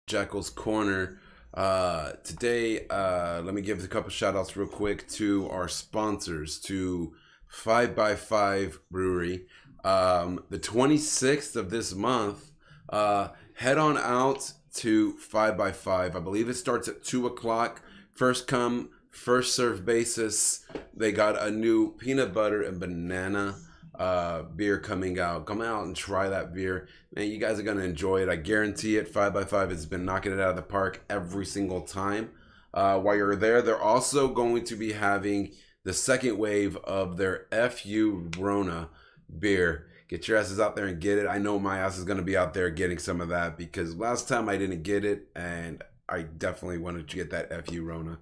Jekyll's Corner. Today, let me give a couple shout outs real quick to our sponsors, to 5 by 5 Brewery. The 26th of this month, head on out to 5 by 5. I believe it starts at 2 o'clock. First come, first serve basis. They got a new peanut butter and banana beer coming out. Come out and try that beer. Man, you guys are going to enjoy it. I guarantee it. 5 by 5 has been knocking it out of the park every single time. While you're there, they're also going to be having the second wave of their FU Rona beer. Get your asses out there and get it. I know my ass is going to be out there getting some of that because last time I didn't get it, and I definitely wanted to get that FU Rona.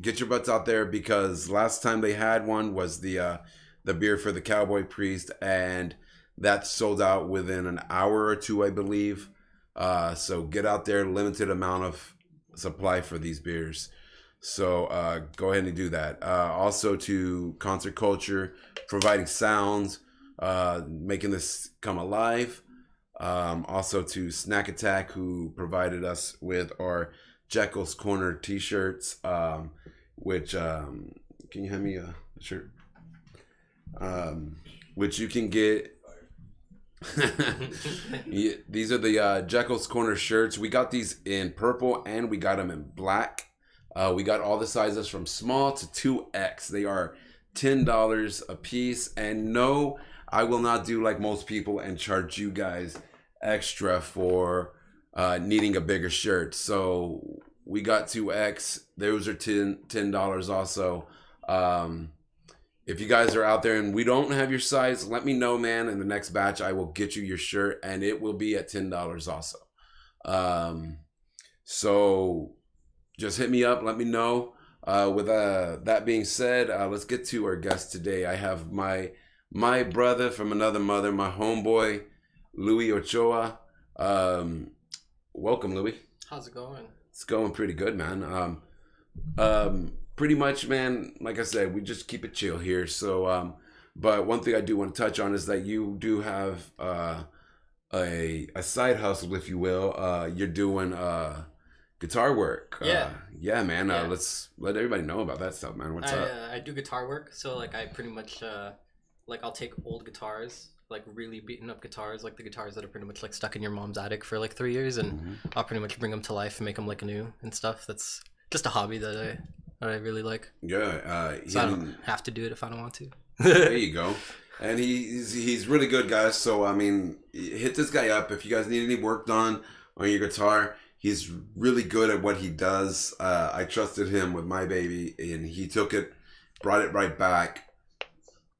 Get your butts out there because last time they had one was the beer for the Cowboy Priest, and that sold out within an hour or two, I believe. So get out there, limited amount of supply for these beers. So go ahead and do that. Also to Concert Culture, providing sounds, making this come alive. Also to Snack Attack, who provided us with our Jekyll's Corner t-shirts, which can you hand me a shirt? Which you can get. Yeah, these are the Jekyll's Corner shirts. We got these in purple and we got them in black. We got all the sizes from small to 2X. They are $10 a piece. And no, I will not do like most people and charge you guys extra for needing a bigger shirt. So we got 2X. Those are $10 also. If you guys are out there and we don't have your size, let me know, man. In the next batch, I will get you your shirt, and it will be at $10 also. So just hit me up. Let me know. With that being said, let's get to our guest today. I have my brother from another mother, my homeboy, Luey Ochoa. Welcome, Luey. How's it going? It's going pretty good, man. Pretty much, man, like I said, we just keep it chill here. So, but one thing I do want to touch on is that you do have a side hustle, if you will. You're doing guitar work. Yeah, man. Yeah. Let's let everybody know about that stuff, man. What's up? I do guitar work, so like I pretty much like I'll take old guitars, like really beaten up guitars, like the guitars that are pretty much like stuck in your mom's attic for like 3 years, and I'll pretty much bring them to life and make them like new and stuff. That's just a hobby that I really like. Yeah. So I don't have to do it if I don't want to. There you go. And he's really good, guys. So I mean, hit this guy up if you guys need any work done on your guitar. He's really good at what he does. I trusted him with my baby, and he took it, brought it right back,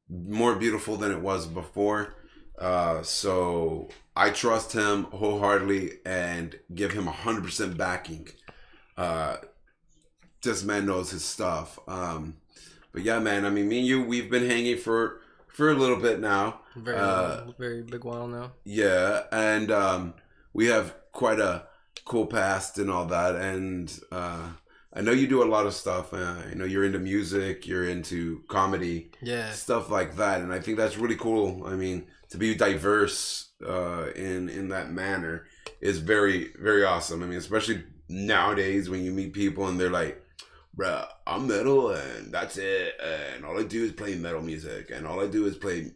more beautiful than it was before. So I trust him wholeheartedly and give him 100% backing. This man knows his stuff. But yeah, man, I mean, me and you, we've been hanging for a little bit now. Very big while now. Yeah, and we have quite a cool past and all that. And I know you do a lot of stuff. I know you're into music, you're into comedy, stuff like that. And I think that's really cool. I mean, to be diverse in that manner is very, very awesome. I mean, especially nowadays when you meet people and they're like, bruh, I'm metal and that's it, and all I do is play metal music, and all I do is play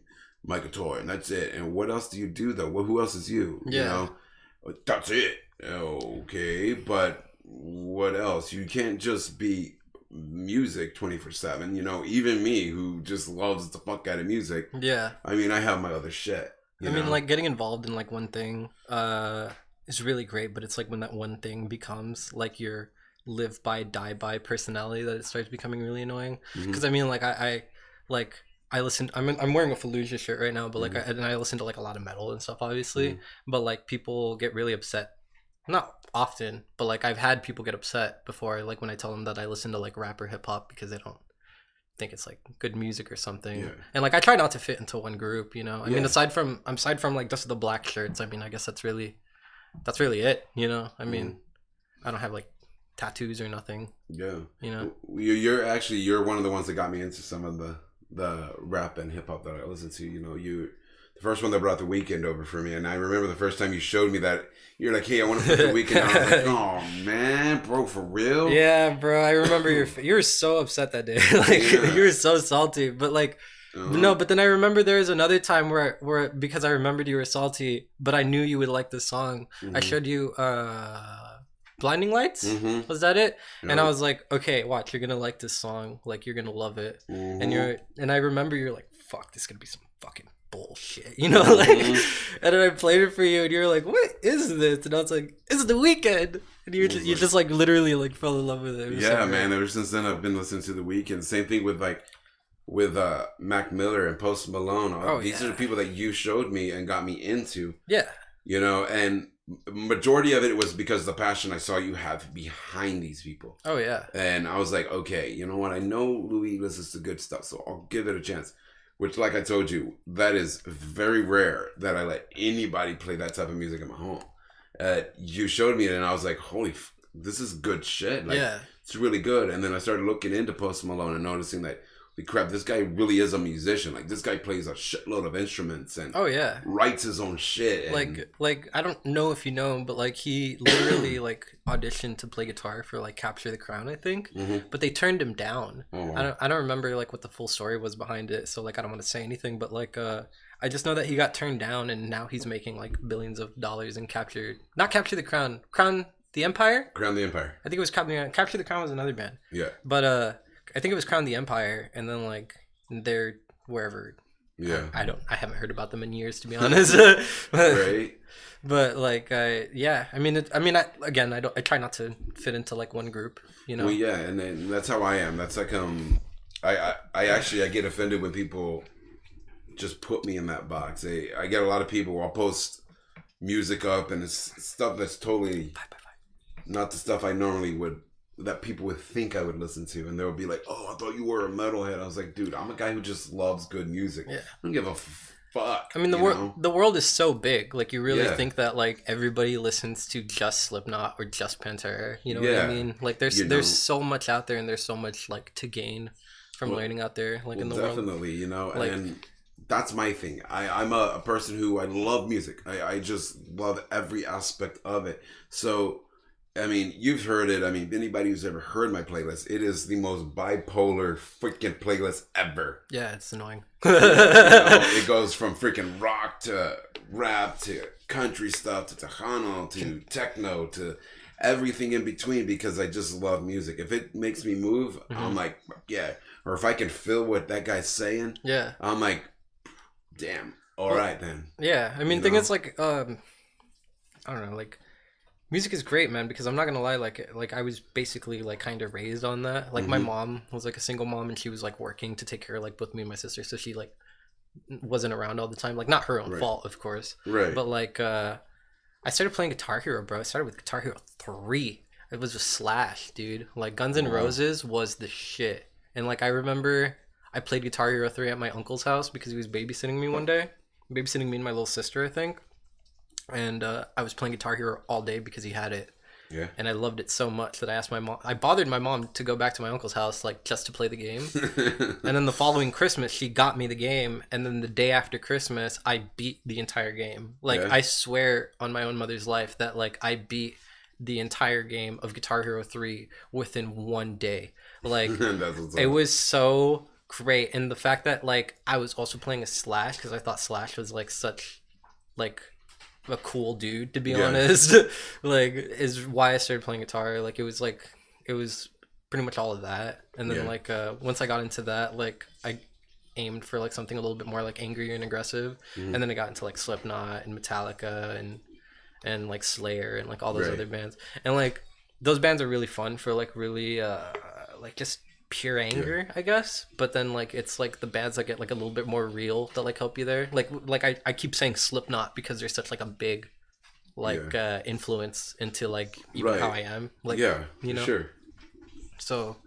my guitar, and that's it. And what else do you do though? Well, who else is you? Yeah. You know, that's it. Okay, but what else? You can't just be music 24/7. You know, even me, who just loves the fuck out of music. Yeah. I mean, I have my other shit. I mean, like getting involved in like one thing is really great, but it's like when that one thing becomes like your live by die by personality that it starts becoming really annoying. Because I mean, like I listen. I'm wearing a Fallujah shirt right now, but like I listen to like a lot of metal and stuff, obviously. But like people get really upset, not often, but like I've had people get upset before, like when I tell them that I listen to like rap or hip hop because they don't think it's like good music or something. Yeah. And like I try not to fit into one group, you know. I mean, aside from like just the black shirts, I mean, I guess that's really it, you know. I mean, I don't have like tattoos or nothing. Yeah. You know, you're one of the ones that got me into some of the rap and hip hop that I listen to. You know, the first one that brought The Weeknd over for me. And I remember the first time you showed me that, you're like, hey, I want to put The Weeknd on. I was like, oh, man, bro, for real? Yeah, bro. I remember you were so upset that day. Like, you were so salty. But, like, no, but then I remember there was another time where because I remembered you were salty, but I knew you would like this song. I showed you Blinding Lights. Was that it? And I was like, okay, watch, you're gonna like this song, like you're gonna love it. And I remember you're like, fuck, this is gonna be some fucking bullshit, you know, like. And then I played it for you, and you're like, what is this? And I was like, it's The Weeknd. And you just like literally like fell in love with it. Yeah, so man. Ever since then, I've been listening to The Weeknd. Same thing with Mac Miller and Post Malone. These are the people that you showed me and got me into. Yeah. You know, and majority of it was because of the passion I saw you have behind these people. Oh, yeah. And I was like, okay, you know what? I know Luey listens to good stuff, so I'll give it a chance. Which, like I told you, that is very rare that I let anybody play that type of music in my home. You showed me it, and I was like, this is good shit. Like, yeah. It's really good. And then I started looking into Post Malone and noticing that, holy crap, this guy really is a musician. Like, this guy plays a shitload of instruments and writes his own shit. And like I don't know if you know him, but like he literally like auditioned to play guitar for like Capture the Crown, I think. But they turned him down. I don't remember like what the full story was behind it, so like I don't want to say anything, but like I just know that he got turned down, and now he's making like billions of dollars and not Capture the Crown, Crown the Empire. Crown the Empire. I think it was Capture the Crown was another band. Yeah. But I think it was Crown the Empire, and then like they're wherever. Yeah. I haven't heard about them in years, to be honest. Right. But like yeah, I mean I try not to fit into like one group, you know. Well, yeah, and then that's how I am. That's like I get offended when people just put me in that box. I get a lot of people. I'll post music up, and it's stuff that's totally not the stuff I normally would. That people would think I would listen to, and they would be like, "Oh, I thought you were a metalhead." I was like, "Dude, I'm a guy who just loves good music. Yeah. I don't give a fuck." I mean, the world is so big. Like, you really think that like everybody listens to just Slipknot or just Pantera? You know what I mean? Like, there's so much out there, and there's so much like to gain from learning out there, like in the world. Definitely, you know, like, and that's my thing. I'm a person who I love music. I just love every aspect of it. So. I mean, you've heard it. I mean, anybody who's ever heard my playlist, it is the most bipolar freaking playlist ever. Yeah, it's annoying. It goes from freaking rock to rap to country stuff to Tejano to techno to everything in between, because I just love music. If it makes me move, I'm like, yeah. Or if I can feel what that guy's saying, I'm like, damn, all right then. Yeah, I mean, the thing is like, I don't know, like, music is great, man, because I'm not gonna lie, like I was basically like kind of raised on that. Like my mom was like a single mom, and she was like working to take care of like both me and my sister, so she like wasn't around all the time. Like, not her own fault, of course. Right. But like I started playing Guitar Hero, bro. I started with Guitar Hero 3. It was just Slash, dude. Like Guns N' Roses was the shit. And like I remember I played Guitar Hero 3 at my uncle's house because he was babysitting me one day. Babysitting me and my little sister, I think. And I was playing Guitar Hero all day because he had it. Yeah. And I loved it so much that I asked my mom. I bothered my mom to go back to my uncle's house, like, just to play the game. And then the following Christmas, she got me the game. And then the day after Christmas, I beat the entire game. Like, I swear on my own mother's life that, like, I beat the entire game of Guitar Hero 3 within one day. Like, it was so great. And the fact that, like, I was also playing a Slash, because I thought Slash was, like, such, like, a cool dude, to be honest. Like, is why I started playing guitar. Like, it was pretty much all of that. And then like once I got into that, like, I aimed for like something a little bit more like angry and aggressive. And then I got into like Slipknot and Metallica and like Slayer and like all those other bands. And like those bands are really fun for like really like just pure anger, I guess. But then like it's like the bands that get like a little bit more real that like help you there. Like I keep saying Slipknot because they're such like a big like influence into like even how I am. Like, you know. Sure. So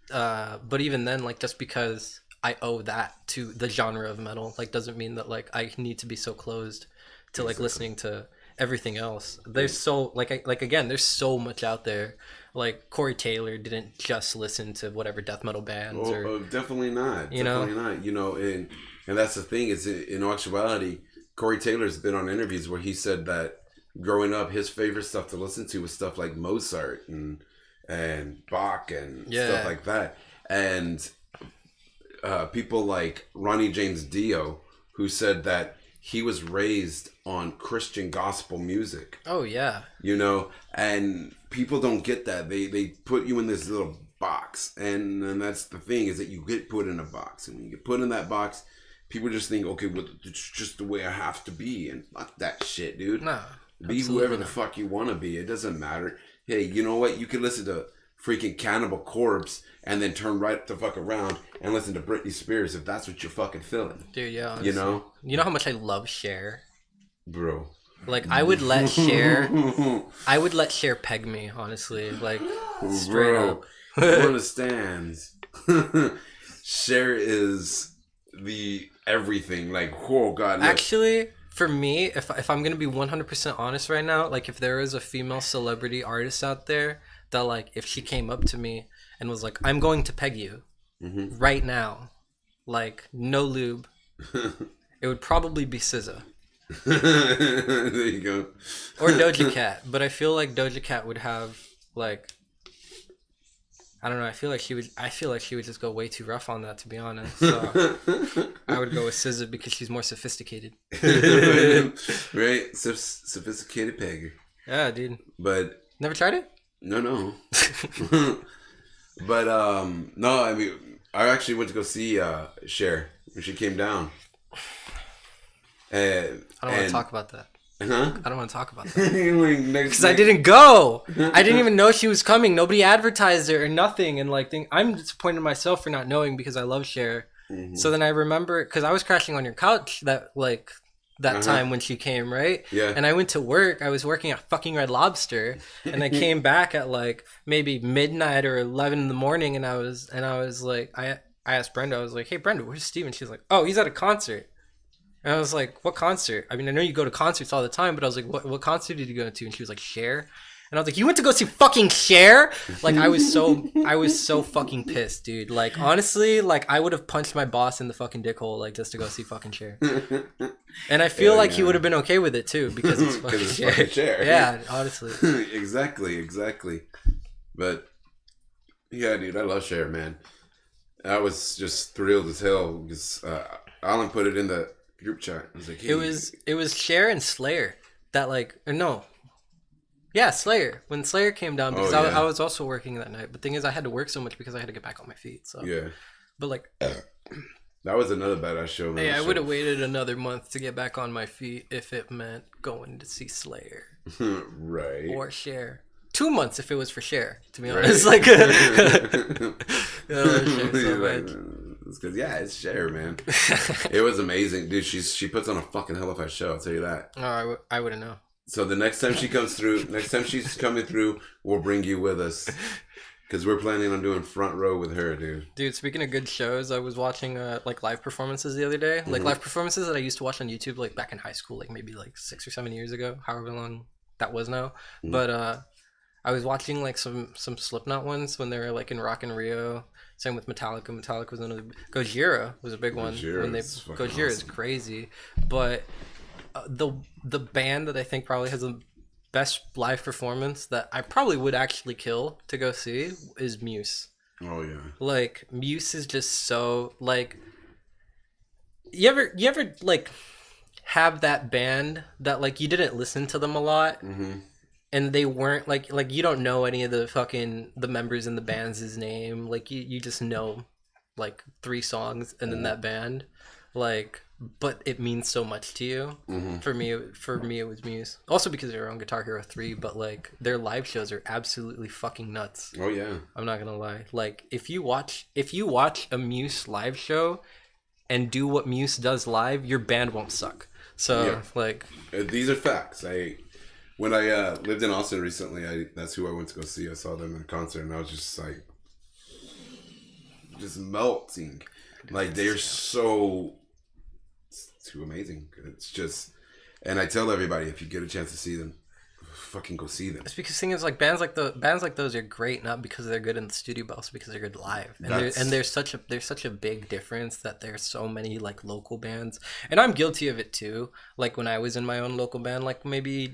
but even then, like, just because I owe that to the genre of metal, like, doesn't mean that like I need to be so closed to like listening to everything else. There's so like again, there's so much out there. Like, Corey Taylor didn't just listen to whatever death metal bands. Definitely not. Definitely not. You know, and And that's the thing is, in actuality, Corey Taylor's been on interviews where he said that growing up, his favorite stuff to listen to was stuff like Mozart and Bach and stuff like that. And people like Ronnie James Dio, who said that he was raised on Christian gospel music. Oh, yeah. You know, and people don't get that. They put you in this little box. And that's the thing, is that you get put in a box. And when you get put in that box, people just think, okay, well, it's just the way I have to be. And fuck that shit, dude. Nah. Be whoever the fuck you want to be. It doesn't matter. Hey, you know what? You can listen to freaking Cannibal Corpse and then turn right the fuck around and listen to Britney Spears if that's what you're fucking feeling. Dude, yeah. Honestly. You know how much I love Cher? Bro. Like, I would let Cher peg me, honestly. Like, straight up. Who understands? Cher is the everything. Like, oh God. Look. Actually, for me, if I'm going to be 100% honest right now, like, if there is a female celebrity artist out there that, like, if she came up to me and was like, I'm going to peg you right now, like, no lube, it would probably be SZA. There you go. Or Doja Cat. But I feel like Doja Cat would have, like, I don't know, I feel like she would just go way too rough on that, to be honest. So I would go with SZA because she's more sophisticated. Right? Sophisticated pegger. Yeah, dude. But never tried it? No. But no, I mean, I actually went to go see Cher when she came down. I don't want to talk about that. Huh? I don't want to talk about that. Because I I didn't go. I didn't even know she was coming. Nobody advertised it or nothing. And like, I'm disappointed in myself for not knowing because I love Cher. So then I remember, because I was crashing on your couch that time when she came, right? Yeah. And I went to work. I was working at fucking Red Lobster, and I came back at like maybe midnight or 11 in the morning, and I was like, I asked Brenda, I was like, hey Brenda, where's Steven? She's like, oh, he's at a concert. And I was like, what concert? I mean, I know you go to concerts all the time, but I was like, what concert did you go to? And she was like, Cher. And I was like, you went to go see fucking Cher? Like, I was so fucking pissed, dude. Like, honestly, like, I would have punched my boss in the fucking dick hole, like, just to go see fucking Cher. And I feel like he would have been okay with it, too, because it's fucking Cher. Yeah, honestly. Exactly. But, yeah, dude, I love Cher, man. I was just thrilled as hell because Alan put it in the group chat. I was like, hey. It was Cher and Slayer that, like, or no. Yeah, Slayer. When Slayer came down, because I was also working that night. But the thing is, I had to work so much because I had to get back on my feet. So yeah. But like, that was another badass show, man. Hey, I would have waited another month to get back on my feet if it meant going to see Slayer. Right. Or Cher. 2 months if it was for Cher, to be honest. Like, because it's Cher, man. It was amazing, dude. She puts on a fucking hell of a show. I'll tell you that. Oh, I wouldn't know. So the next time she comes through, we'll bring you with us. Because we're planning on doing front row with her, dude. Dude, speaking of good shows, I was watching like live performances the other day. Like live performances that I used to watch on YouTube like back in high school, like maybe like 6 or 7 years ago, however long that was now. But I was watching like some Slipknot ones when they were like in Rock in Rio. Same with Metallica. Metallica was another. Gojira was a big one. Gojira is crazy. But the band that I think probably has the best live performance that I probably would actually kill to go see is Muse. Oh yeah. Like Muse is just so like. You ever like have that band that like you didn't listen to them a lot. And they weren't like you don't know any of the members in the band's name. Like you just know like 3 songs and then that band, like, but it means so much to you. For me it was Muse. Also because they were on Guitar Hero 3, but like their live shows are absolutely fucking nuts. Oh yeah. I'm not gonna lie. Like if you watch a Muse live show and do what Muse does live, your band won't suck. So like these are facts. When I lived in Austin recently, that's who I went to go see. I saw them in a concert, and I was just like, just melting. Like they're so too amazing. It's just, and I tell everybody if you get a chance to see them, fucking go see them. It's because thing is like bands like those are great not because they're good in the studio but also because they're good live. And there's such a big difference that there's so many like local bands, and I'm guilty of it too. Like when I was in my own local band, like maybe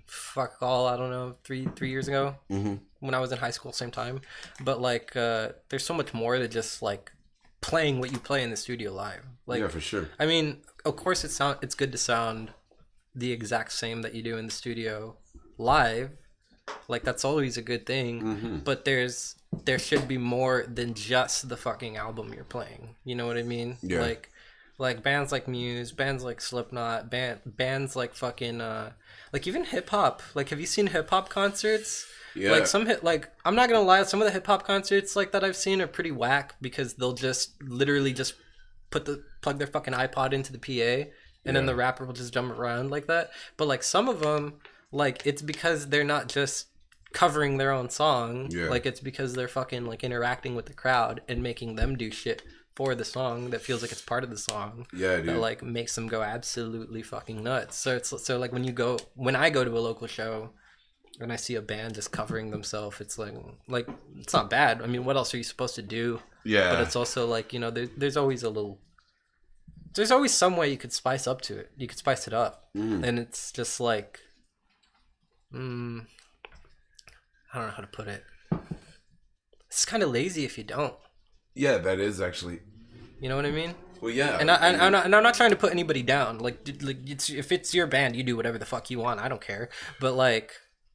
fuck all I don't know 3 years ago, when I was in high school, same time. But like there's so much more to just like playing what you play in the studio live. Like, yeah, for sure. I mean, of course it's good to sound the exact same that you do in the studio live. Like that's always a good thing. But there should be more than just the fucking album you're playing. You know what I mean? Yeah. Like bands like Muse, bands like Slipknot, bands like fucking like even hip hop. Like have you seen hip hop concerts? Yeah. Like like I'm not gonna lie, some of the hip hop concerts like that I've seen are pretty whack because they'll just literally just plug their fucking iPod into the PA and then the rapper will just jump around like that. But like some of them, like it's because they're not just covering their own song. Yeah. Like it's because they're fucking like interacting with the crowd and making them do shit for the song that feels like it's part of the song. Yeah, dude. That like makes them go absolutely fucking nuts. So like when I go to a local show and I see a band just covering themselves, it's like it's not bad. I mean, what else are you supposed to do? Yeah. But it's also like, you know, there's always some way you could spice up to it. You could spice it up. And it's just like I don't know how to put it. It's kind of lazy if you don't. Yeah, that is actually. You know what I mean? Well, yeah. And I'm not trying to put anybody down. Like if it's your band, you do whatever the fuck you want. I don't care. But like,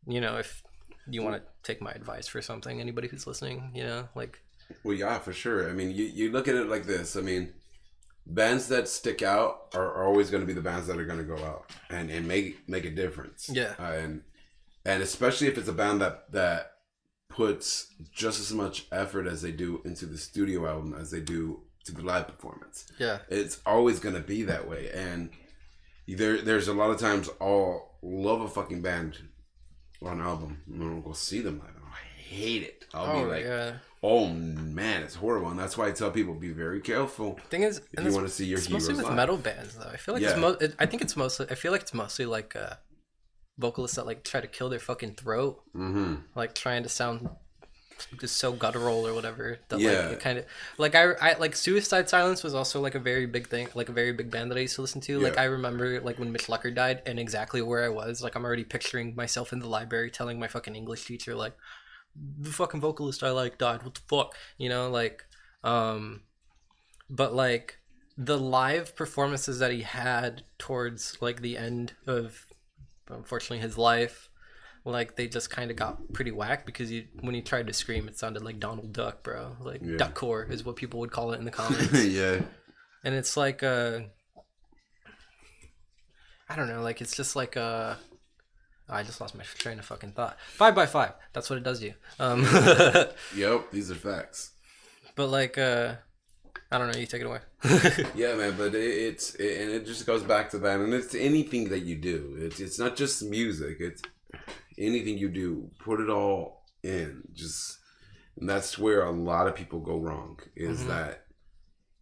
you know, if you want to take my advice for something, anybody who's listening, you know, like. Well, yeah, for sure. I mean, you look at it like this. I mean, bands that stick out are always going to be the bands that are going to go out and make a difference. Yeah. And especially if it's a band that puts just as much effort as they do into the studio album as they do to the live performance. Yeah. It's always going to be that way. And there's a lot of times I'll love a fucking band on an album and I'll go see them live. I hate it. I'll be like, oh man, it's horrible. And that's why I tell people, be very careful. Thing is, if you want to see your heroes mostly with live. metal bands though. I feel like I feel like it's mostly like vocalists that like try to kill their fucking throat, like trying to sound just so guttural or whatever. That, like, it kind of like I like Suicide Silence was also like a very big thing, like a very big band that I used to listen to. Like I remember like when Mitch Lucker died and exactly where I was. Like I'm already picturing myself in the library telling my fucking English teacher like, the fucking vocalist I like died. What the fuck, you know? Like, but like the live performances that he had towards like the end of, unfortunately, his life, like they just kind of got pretty whack because when he tried to scream, it sounded like Donald Duck, bro. Like duckcore is what people would call it in the comments. Yeah. And it's like I don't know, like it's just like I just lost my train of fucking thought. 5x5, that's what it does to you. Yep, these are facts. But like I don't know, you take it away. Yeah, man, but it just goes back to that, and it's anything that you do. It's not just music. It's anything you do. Put it all in. And that's where a lot of people go wrong. Is that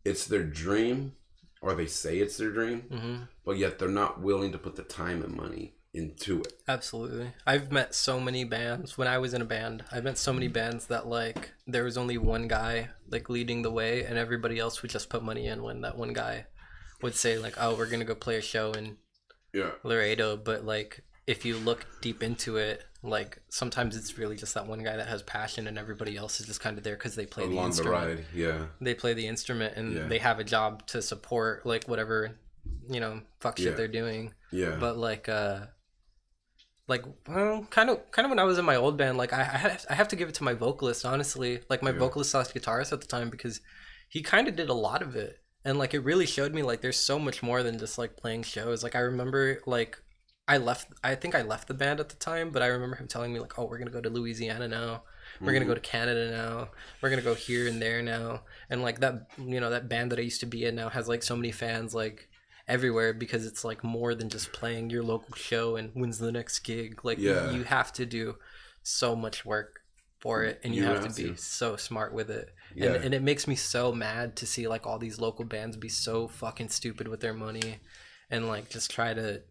it's their dream, or they say it's their dream, but yet they're not willing to put the time and money into it. Absolutely. I've met so many bands when I was in a band. I've met so many bands that like there was only one guy like leading the way and everybody else would just put money in when that one guy would say like, oh, we're gonna go play a show in Laredo. But like if you look deep into it, like sometimes it's really just that one guy that has passion and everybody else is just kind of there because they play the instrument. They play the instrument and they have a job to support like whatever, you know, fuck shit they're doing. But well, kind of when I was in my old band, like I have to give it to my vocalist, honestly. Like my vocalist slash guitarist at the time, because he kind of did a lot of it, and like it really showed me like there's so much more than just like playing shows. Like I remember like I think I left the band at the time, but I remember him telling me like, oh, we're gonna go to Louisiana now, we're gonna go to Canada now, we're gonna go here and there now, and like that, you know, that band that I used to be in now has like so many fans like everywhere because it's like more than just playing your local show and when's the next gig. Like you have to do so much work for it, and you have to be so smart with it. And it makes me so mad to see like all these local bands be so fucking stupid with their money and like just try to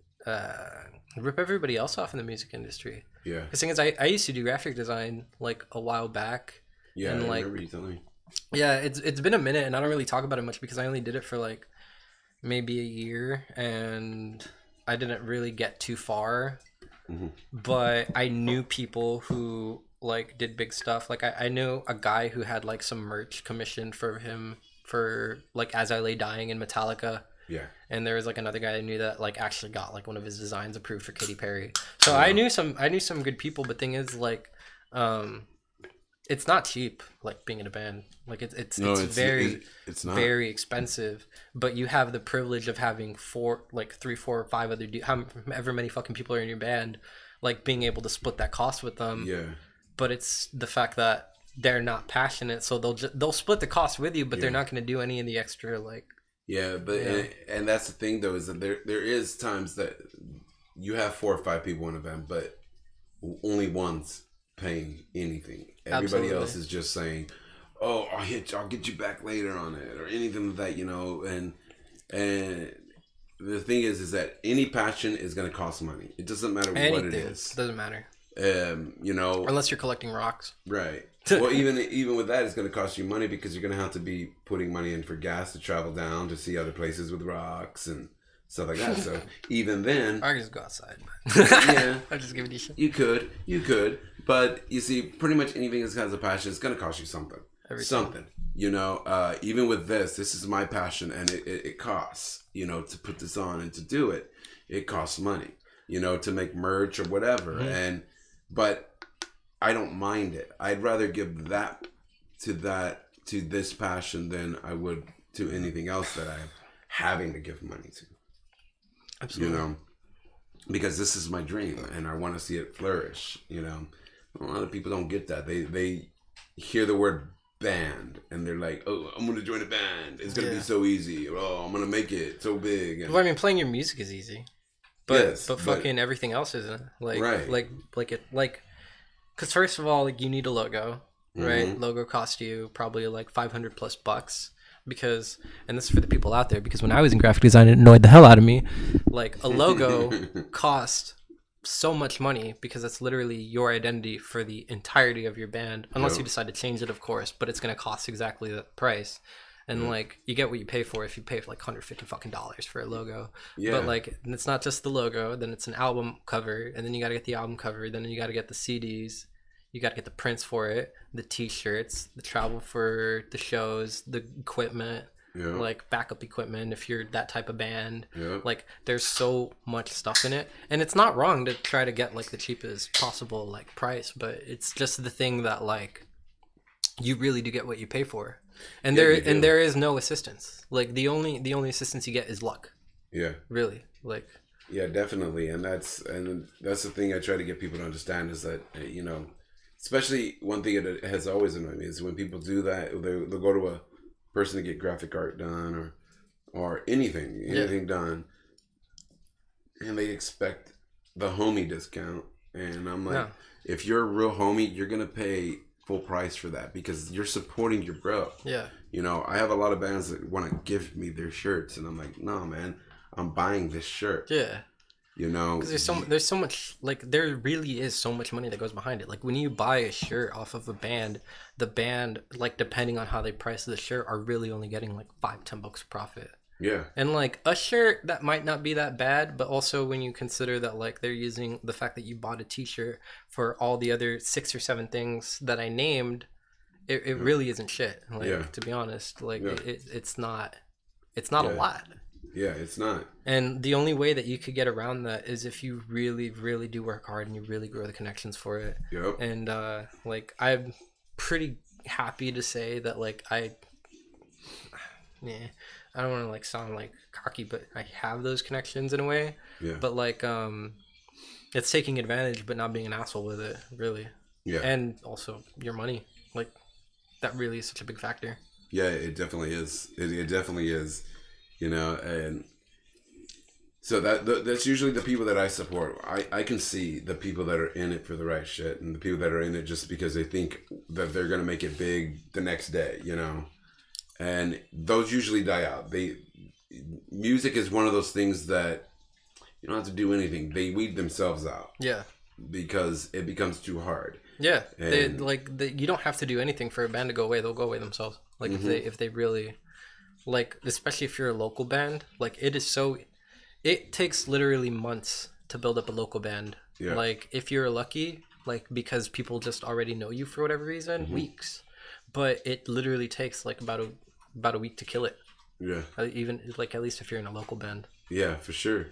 rip everybody else off in the music industry. Yeah. The thing is, I used to do graphic design like a while back. Yeah, and I like remember you telling me. yeah, it's been a minute, and I don't really talk about it much because I only did it for like maybe a year, and I didn't really get too far. Mm-hmm. But I knew people who like did big stuff. Like I knew a guy who had like some merch commissioned for him for like As I Lay Dying in Metallica. Yeah. And there was like another guy I knew that like actually got like one of his designs approved for Katy Perry. So Wow. I knew some good people, but thing is like it's not cheap like being in a band. Like it's it's not. very expensive, but you have the privilege of having three, four, or five other however many fucking people are in your band, like being able to split that cost with them. Yeah. But it's the fact that they're not passionate, so they'll split the cost with you, but they're not going to do any of the extra like. Yeah, but and that's the thing though, is that there is times that you have 4 or 5 people in a band, but only one's paying anything. Everybody Absolutely. else is just saying, "Oh, I'll get you back later on it," or anything like that, you know. And the thing is that any passion is going to cost money. It doesn't matter what it is. Doesn't matter. You know, Unless you're collecting rocks. right. Well, even with that, it's going to cost you money because you're going to have to be putting money in for gas to travel down to see other places with rocks and stuff like that. So even then, I can just go outside. yeah, I'm just giving you shit. you could, but you see, pretty much anything that has a passion, it's going to cost you something. Something, you know. Even with this is my passion, and it costs, you know, to put this on and to do it. It costs money, you know, to make merch or whatever, but I don't mind it. I'd rather give that to this passion than I would to anything else that I'm having to give money to. Absolutely. You know, because this is my dream and I want to see it flourish. You know, a lot of people don't get that. They hear the word band and they're like, "Oh, I'm gonna join a band. It's gonna be so easy. Oh, I'm gonna make it so big." And, well, I mean, playing your music is easy, but fucking everything else isn't. Like, right. Because first of all, like you need a logo, right? Logo costs you probably like $500+ because, and this is for the people out there, because when I was in graphic design, it annoyed the hell out of me. Like a logo costs so much money because it's literally your identity for the entirety of your band, unless you decide to change it, of course. But it's gonna cost exactly the price. And like you get what you pay for if you pay for like $150 for a logo. Yeah. But like it's not just the logo, then it's an album cover, and then you gotta get the album cover, then you gotta get the CDs, you gotta get the prints for it, the t-shirts, the travel for the shows, the equipment, like backup equipment if you're that type of band. Like there's so much stuff in it. And it's not wrong to try to get like the cheapest possible like price, but it's just the thing that like you really do get what you pay for. And there is no assistance. Like the only assistance you get is luck. Yeah. Really. Like yeah, definitely. And that's the thing I try to get people to understand is that, you know, especially one thing that has always annoyed me is when people do that, they'll go to a person to get graphic art done or anything done, and they expect the homie discount. And I'm like, if you're a real homie, you're gonna pay full price for that because you're supporting your bro. Yeah. You know, I have a lot of bands that want to gift me their shirts, and I'm like, no, man, I'm buying this shirt. Yeah. You know, because there's so much, like there really is so much money that goes behind it. Like when you buy a shirt off of a band, the band, like depending on how they price the shirt, are really only getting like $5-10 profit. Yeah. And like a shirt that might not be that bad, but also when you consider that like they're using the fact that you bought a t-shirt for all the other 6 or 7 things that I named, it really isn't shit. Like to be honest, like it's not a lot. Yeah, it's not. And the only way that you could get around that is if you really, really do work hard and you really grow the connections for it. Yep. And like I'm pretty happy to say that like I don't want to like sound like cocky, but I have those connections in a way. Yeah. But like it's taking advantage but not being an asshole with it, really. Yeah. And also your money. Like that really is such a big factor. Yeah, it definitely is. It definitely is. You know, and so that's usually the people that I support. I can see the people that are in it for the right shit and the people that are in it just because they think that they're going to make it big the next day, you know. And those usually die out. Music is one of those things that you don't have to do anything. They weed themselves out. Yeah. because it becomes too hard. Yeah, And you don't have to do anything for a band to go away. They'll go away themselves. Like if they really, like, especially if you're a local band, like it takes literally months to build up a local band. Yeah. Like if you're lucky, like because people just already know you for whatever reason, weeks. But it literally takes like about a week to kill it. Yeah. Even like at least if you're in a local band. Yeah, for sure.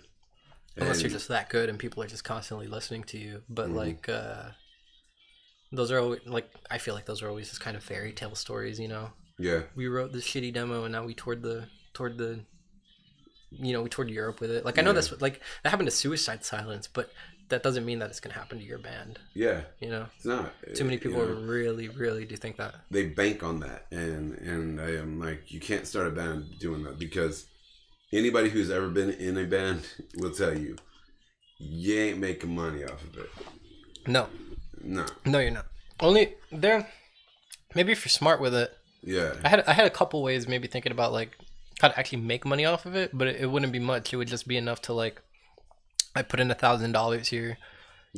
Unless you're just that good and people are just constantly listening to you. But like those are always, like, I feel like those are always just kind of fairy tale stories, you know. Yeah. We wrote this shitty demo and now we toured we toured Europe with it. Like I know that's like that happened to Suicide Silence, but that doesn't mean that it's gonna happen to your band. Yeah. You know? It's not. Too many people really, really do think that. They bank on that, and I am like, you can't start a band doing that, because anybody who's ever been in a band will tell you, you ain't making money off of it. No. No, you're not. Only there. Maybe if you're smart with it. Yeah. I had a couple ways maybe thinking about like how to actually make money off of it, but it wouldn't be much. It would just be enough to like, I put in $1,000 here,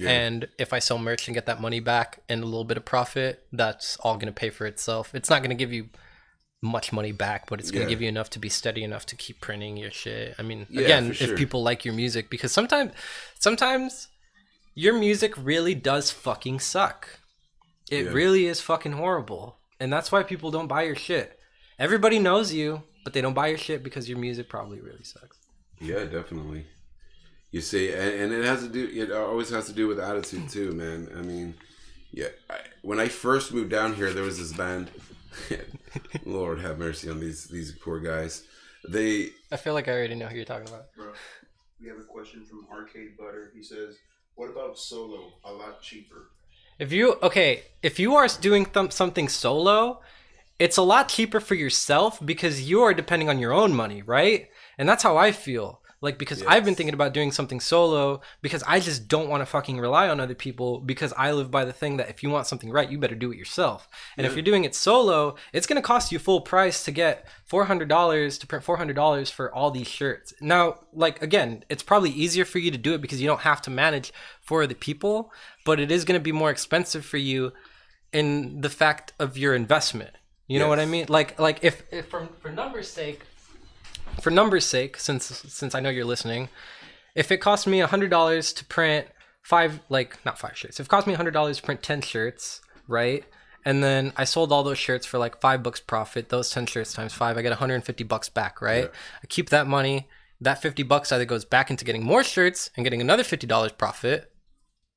and if I sell merch and get that money back and a little bit of profit, that's all gonna pay for itself. It's not gonna give you much money back, but it's gonna give you enough to be steady enough to keep printing your shit. I mean, again, if people like your music, because sometimes your music really does fucking suck. It really is fucking horrible. And that's why people don't buy your shit. Everybody knows you, but they don't buy your shit because your music probably really sucks. Yeah, definitely. You see, and it has to do, it always has to do with attitude too, man. I mean, when I first moved down here, there was this band. Lord have mercy on these poor guys. I feel like I already know who you're talking about. Bro, we have a question from Arcade Butter. He says, what about solo? A lot cheaper. If you are doing something solo, it's a lot cheaper for yourself because you are depending on your own money, right? And that's how I feel. Like, because I've been thinking about doing something solo because I just don't want to fucking rely on other people, because I live by the thing that if you want something right, you better do it yourself. And if you're doing it solo, it's going to cost you full price to get $400 to print $400 for all these shirts. Now, like, again, it's probably easier for you to do it because you don't have to manage for the people, but it is going to be more expensive for you in the fact of your investment. You know what I mean? Like if for numbers sake, since I know you're listening, if it cost me $100 to print not five shirts, if it cost me $100 to print 10 shirts, right? And then I sold all those shirts for like $5 profit, those 10 shirts times 5, I get $150 back, right? Yeah. I keep that money. That $50 either goes back into getting more shirts and getting another $50 profit,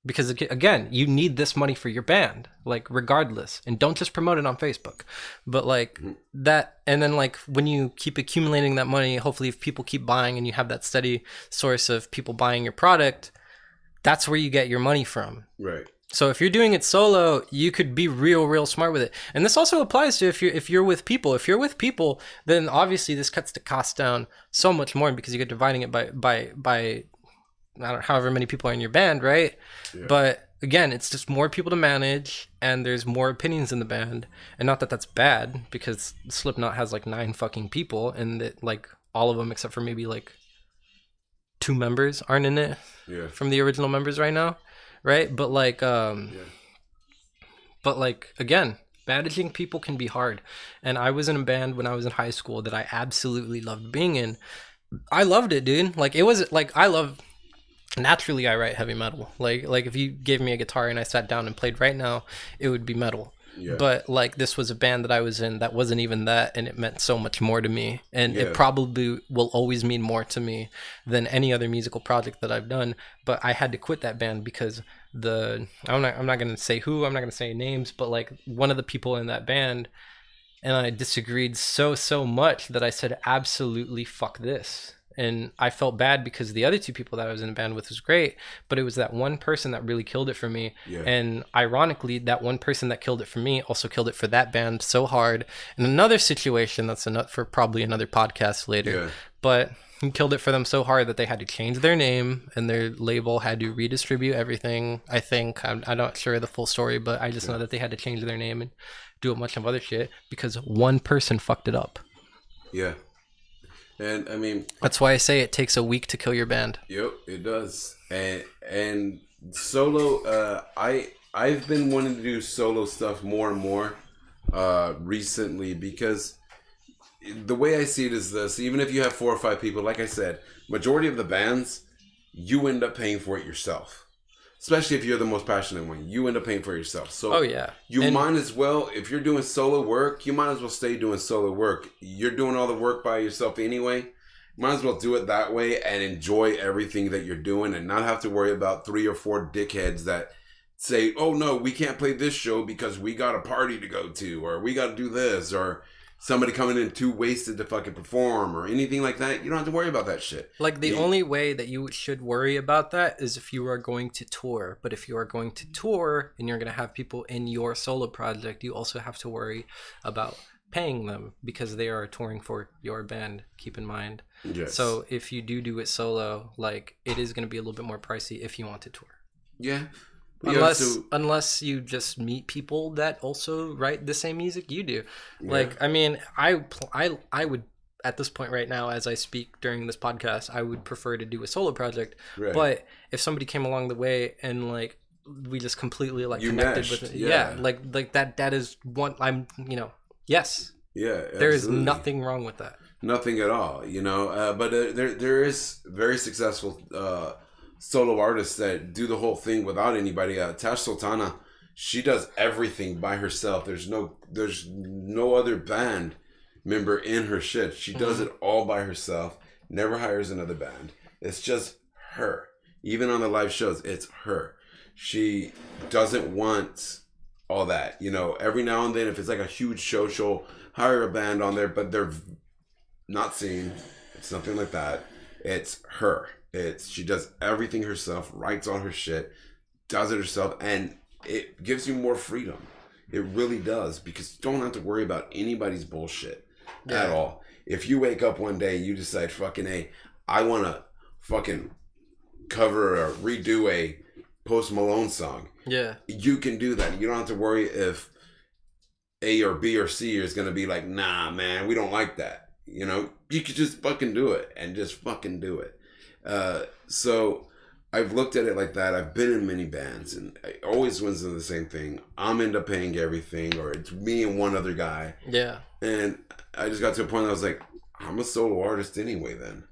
because again, you need this money for your band, like, regardless. And don't just promote it on Facebook, but like that. And then like when you keep accumulating that money, hopefully if people keep buying and you have that steady source of people buying your product, that's where you get your money from. Right. So if you're doing it solo, you could be real smart with it. And this also applies to if you're with people. If you're with people, then obviously this cuts the cost down so much more, because you're dividing it by I don't know, however many people are in your band, right? Yeah. But again, it's just more people to manage, and there's more opinions in the band. And not that that's bad, because Slipknot has like 9 fucking people, and that like all of them except for maybe like 2 members aren't in it from the original members right now, right? But like but like, again, managing people can be hard. And I was in a band when I was in high school that I absolutely loved being in. I loved it, dude. Like, it was like, naturally I write heavy metal. Like if you gave me a guitar and I sat down and played right now, it would be metal. Yeah. But like, this was a band that I was in that wasn't even that, and it meant so much more to me, and it probably will always mean more to me than any other musical project that I've done. But I had to quit that band because I'm not gonna say who, I'm not gonna say names, but like one of the people in that band and I disagreed so much that I said, absolutely fuck this. And I felt bad because the other 2 people that I was in a band with was great, but it was that one person that really killed it for me. Yeah. And ironically, that one person that killed it for me also killed it for that band so hard. In another situation, that's enough for probably another podcast later, but he killed it for them so hard that they had to change their name, and their label had to redistribute everything. I think I'm not sure of the full story, but I just know that they had to change their name and do a bunch of other shit because one person fucked it up. Yeah. And I mean, that's why I say it takes a week to kill your band. Yep, it does. And Solo. I've been wanting to do solo stuff more and more recently because the way I see it is this: even if you have 4 or 5 people, like I said, majority of the bands, you end up paying for it yourself. Especially if you're the most passionate one, you end up paying for it yourself. So oh yeah, you might as well, if you're doing solo work, you might as well stay doing solo work. You're doing all the work by yourself anyway. Might as well do it that way and enjoy everything that you're doing and not have to worry about 3 or 4 dickheads that say, oh no, we can't play this show because we got a party to go to, or we got to do this, or somebody coming in too wasted to fucking perform or anything like that. You don't have to worry about that shit. Like the only way that you should worry about that is if you are going to tour. But if you are going to tour and you're going to have people in your solo project, you also have to worry about paying them because they are touring for your band. Keep in mind. Yes. So if you do it solo, like it is going to be a little bit more pricey if you want to tour. Yeah. Unless you just meet people that also write the same music you do. Yeah. Like, I mean, I would, at this point right now, as I speak during this podcast, I would prefer to do a solo project. Right. But if somebody came along the way and like we just completely like You connected meshed, with it, yeah. like that is one. Yes. Yeah. There is absolutely. nothing wrong with that. Nothing at all, but there is very successful solo artists that do the whole thing without anybody. Tash Sultana, she does everything by herself. There's no other band member in her shit. She does it all by herself. Never hires another band. It's just her. Even on the live shows, it's her. She doesn't want all that. Every now and then, if it's like a huge show, she'll hire a band on there, but they're not seen. It's nothing like that. It's her. She does everything herself, writes all her shit, does it herself, and it gives you more freedom. It really does, because you don't have to worry about anybody's bullshit at all. If you wake up one day and you decide, fucking, hey, I want to fucking cover or redo a Post Malone song, you can do that. You don't have to worry if A or B or C is going to be like, nah, man, we don't like that. You could just fucking do it and just fucking do it. So I've looked at it like that. I've been in many bands and I always wins in the same thing. I'm end up paying everything, or it's me and one other guy. Yeah. And I just got to a point that I was like, I'm a solo artist anyway then.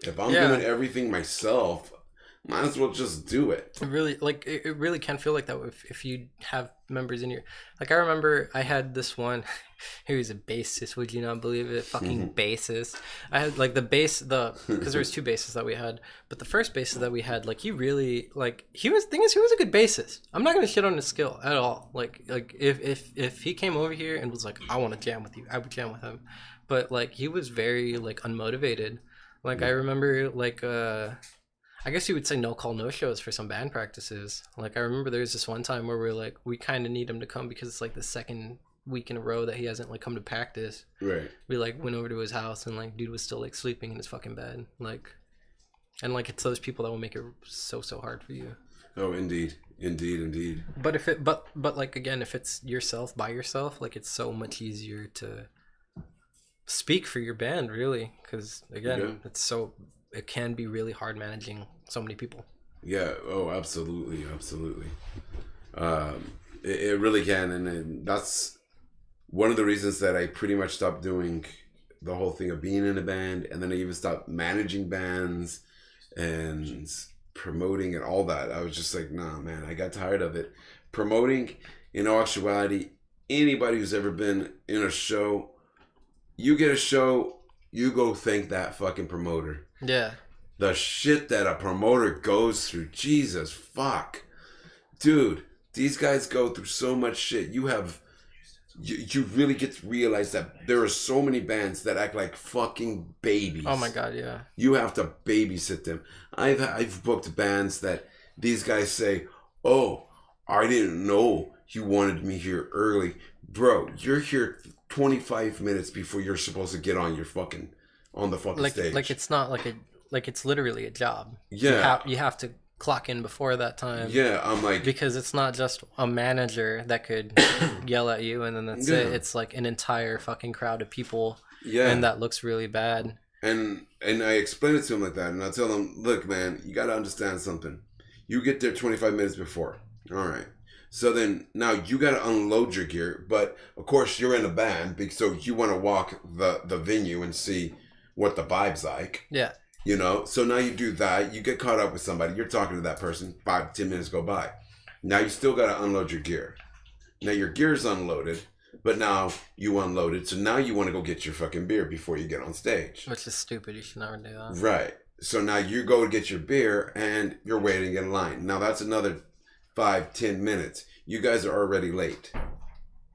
If I'm doing everything myself, might as well just do it. It really can feel like that if you have members in your, like, I remember I had this one who was a bassist. Would you not believe it? Fucking bassist. I had like the bass, because there was 2 basses that we had, but the first bassist that we had, like, he was a good bassist. I'm not gonna shit on his skill at all. Like if he came over here and was like, I want to jam with you, I would jam with him. But like he was very like unmotivated. Like I remember like I guess you would say no call, no shows for some band practices. Like I remember there was this one time where we kind of need him to come because it's like the second week in a row that he hasn't like come to practice. Right. We like went over to his house and like dude was still like sleeping in his fucking bed. Like, and like it's those people that will make it so hard for you. Oh, indeed. But but like again, if it's yourself by yourself, like it's so much easier to speak for your band, really, because again, it can be really hard managing so many people. Yeah. Oh, absolutely. It really can, and that's one of the reasons that I pretty much stopped doing the whole thing of being in a band, and then I even stopped managing bands and promoting and all that. I was just like, nah, man, I got tired of it. Promoting, in all actuality, anybody who's ever been in a show, you get a show, you go thank that fucking promoter. Yeah. The shit that a promoter goes through, Jesus fuck. Dude, these guys go through so much shit. You really get to realize that there are so many bands that act like fucking babies. Oh my god, yeah. You have to babysit them. I've booked bands that these guys say, oh, I didn't know you wanted me here early. Bro, you're here 25 minutes before you're supposed to get on the fucking stage. Like it's not like it's literally a job. Yeah. You have to clock in before that time. Yeah, I'm like, because it's not just a manager that could yell at you and then that's it. It's like an entire fucking crowd of people. Yeah. And that looks really bad. And I explain it to him like that, and I tell him, look, man, you got to understand something. You get there 25 minutes before. All right. So then now you got to unload your gear, but of course you're in a band, so you want to walk the venue and see what the vibe's like. Yeah. You know, so now you do that. You get caught up with somebody. You're talking to that person. 5-10 minutes go by. Now you still got to unload your gear. Now your gear's unloaded, but now you unloaded. So now you want to go get your fucking beer before you get on stage. Which is stupid. You should never do that. Right. So now you go to get your beer and you're waiting in line. Now that's another 5-10 minutes. You guys are already late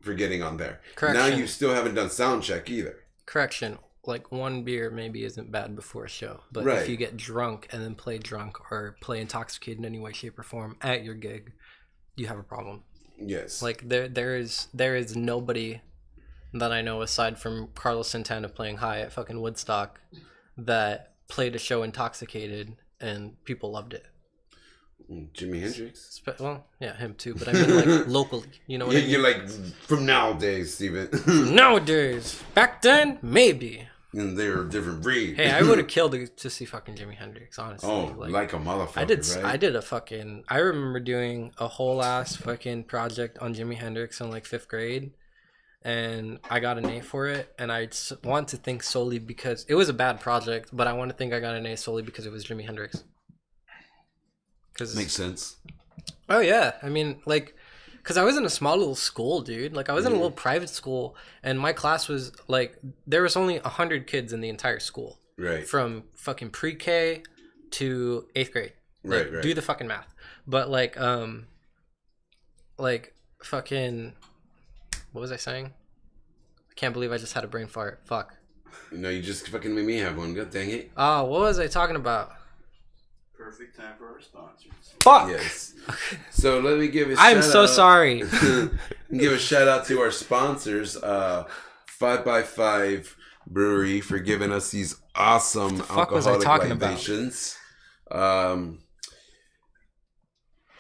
for getting on there. Correction. Now you still haven't done sound check either. Correction. Like one beer maybe isn't bad before a show, but Right. if you get drunk and then play drunk or play intoxicated in any way, shape, or form at your gig, you have a problem. Yes. Like there is nobody that I know aside from Carlos Santana playing high at fucking Woodstock that played a show intoxicated and people loved it. Jimi Hendrix. Well, yeah, him too, but I mean like locally. You know what I mean? You're like from nowadays, Steven. Nowadays, back then, maybe. And they're a different breed. Hey, I would have killed to see fucking Jimi Hendrix, honestly. Oh, like a motherfucker, right? I did a fucking. I remember doing a whole ass fucking project on Jimi Hendrix in like 5th grade, and I got an A for it. And I want to think solely because it was a bad project, but I want to think I got an A solely because it was Jimi Hendrix. Makes sense. Oh yeah, I mean like. Because I was in a small little school, dude. Like, I was in a little private school, and my class was, like, there was only 100 kids in the entire school. Right. From fucking pre-K to 8th grade. Like, Right. do the fucking math. But, like, fucking, what was I saying? I can't believe I just had a brain fart. Fuck. No, you just fucking made me have one. God dang it. Oh, what was I talking about? Perfect time for our sponsors. Fuck! Yes. So let me give a I'm shout so out. sorry. Give a shout out to our sponsors, 5x5 Brewery, for giving us these awesome fuck was I alcoholic talking about? libations.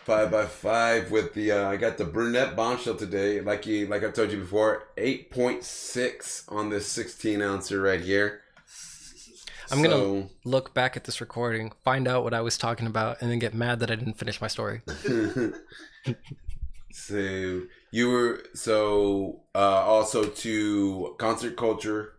5x5 with the I got the brunette bombshell today. Like I've told you before, 8.6 on this 16-ouncer right here. I'm going to look back at this recording, find out what I was talking about, and then get mad that I didn't finish my story. So you were also to Concert Culture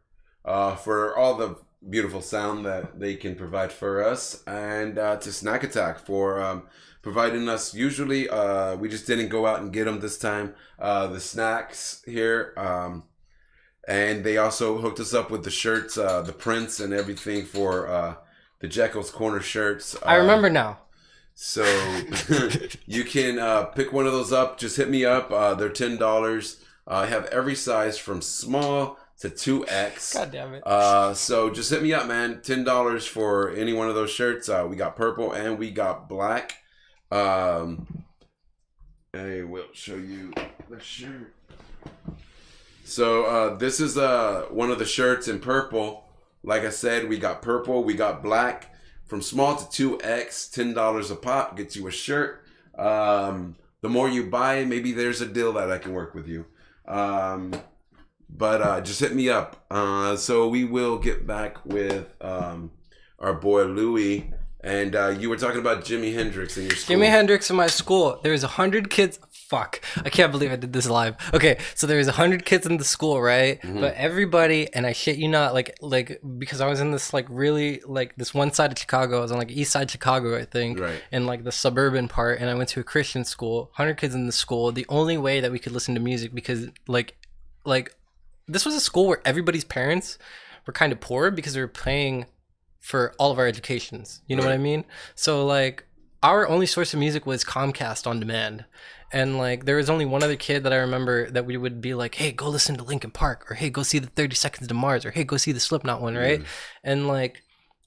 for all the beautiful sound that they can provide for us, and to Snack Attack for providing us. Usually we just didn't go out and get them this time. The snacks here. And they also hooked us up with the shirts, the prints and everything for the Jekyll's Corner shirts. I remember now. So you can pick one of those up. Just hit me up. They're $10. I have every size from small to 2X. God damn it. So just hit me up, man. $10 for any one of those shirts. We got purple and we got black. I will show you the shirt. So this is one of the shirts in purple. Like I said, we got purple, we got black. From small to 2X, $10 a pop gets you a shirt. The more you buy, maybe there's a deal that I can work with you. But just hit me up. So we will get back with our boy Luey. And you were talking about Jimi Hendrix in your school. Jimi Hendrix in my school. There was 100 kids. Fuck. I can't believe I did this live. Okay, so there was 100 kids in the school, right? Mm-hmm. But everybody, and I shit you not, like because I was in this like really like this one side of Chicago. I was on like east side Chicago, I think. Right. In like the suburban part, and I went to a Christian school. 100 kids in the school. The only way that we could listen to music because like this was a school where everybody's parents were kind of poor because they were paying for all of our educations. You know what I mean? So like our only source of music was Comcast on demand. And like there was only one other kid that I remember that we would be like, hey, go listen to Linkin Park, or hey, go see the 30 Seconds to Mars, or hey, go see the Slipknot one, right? And like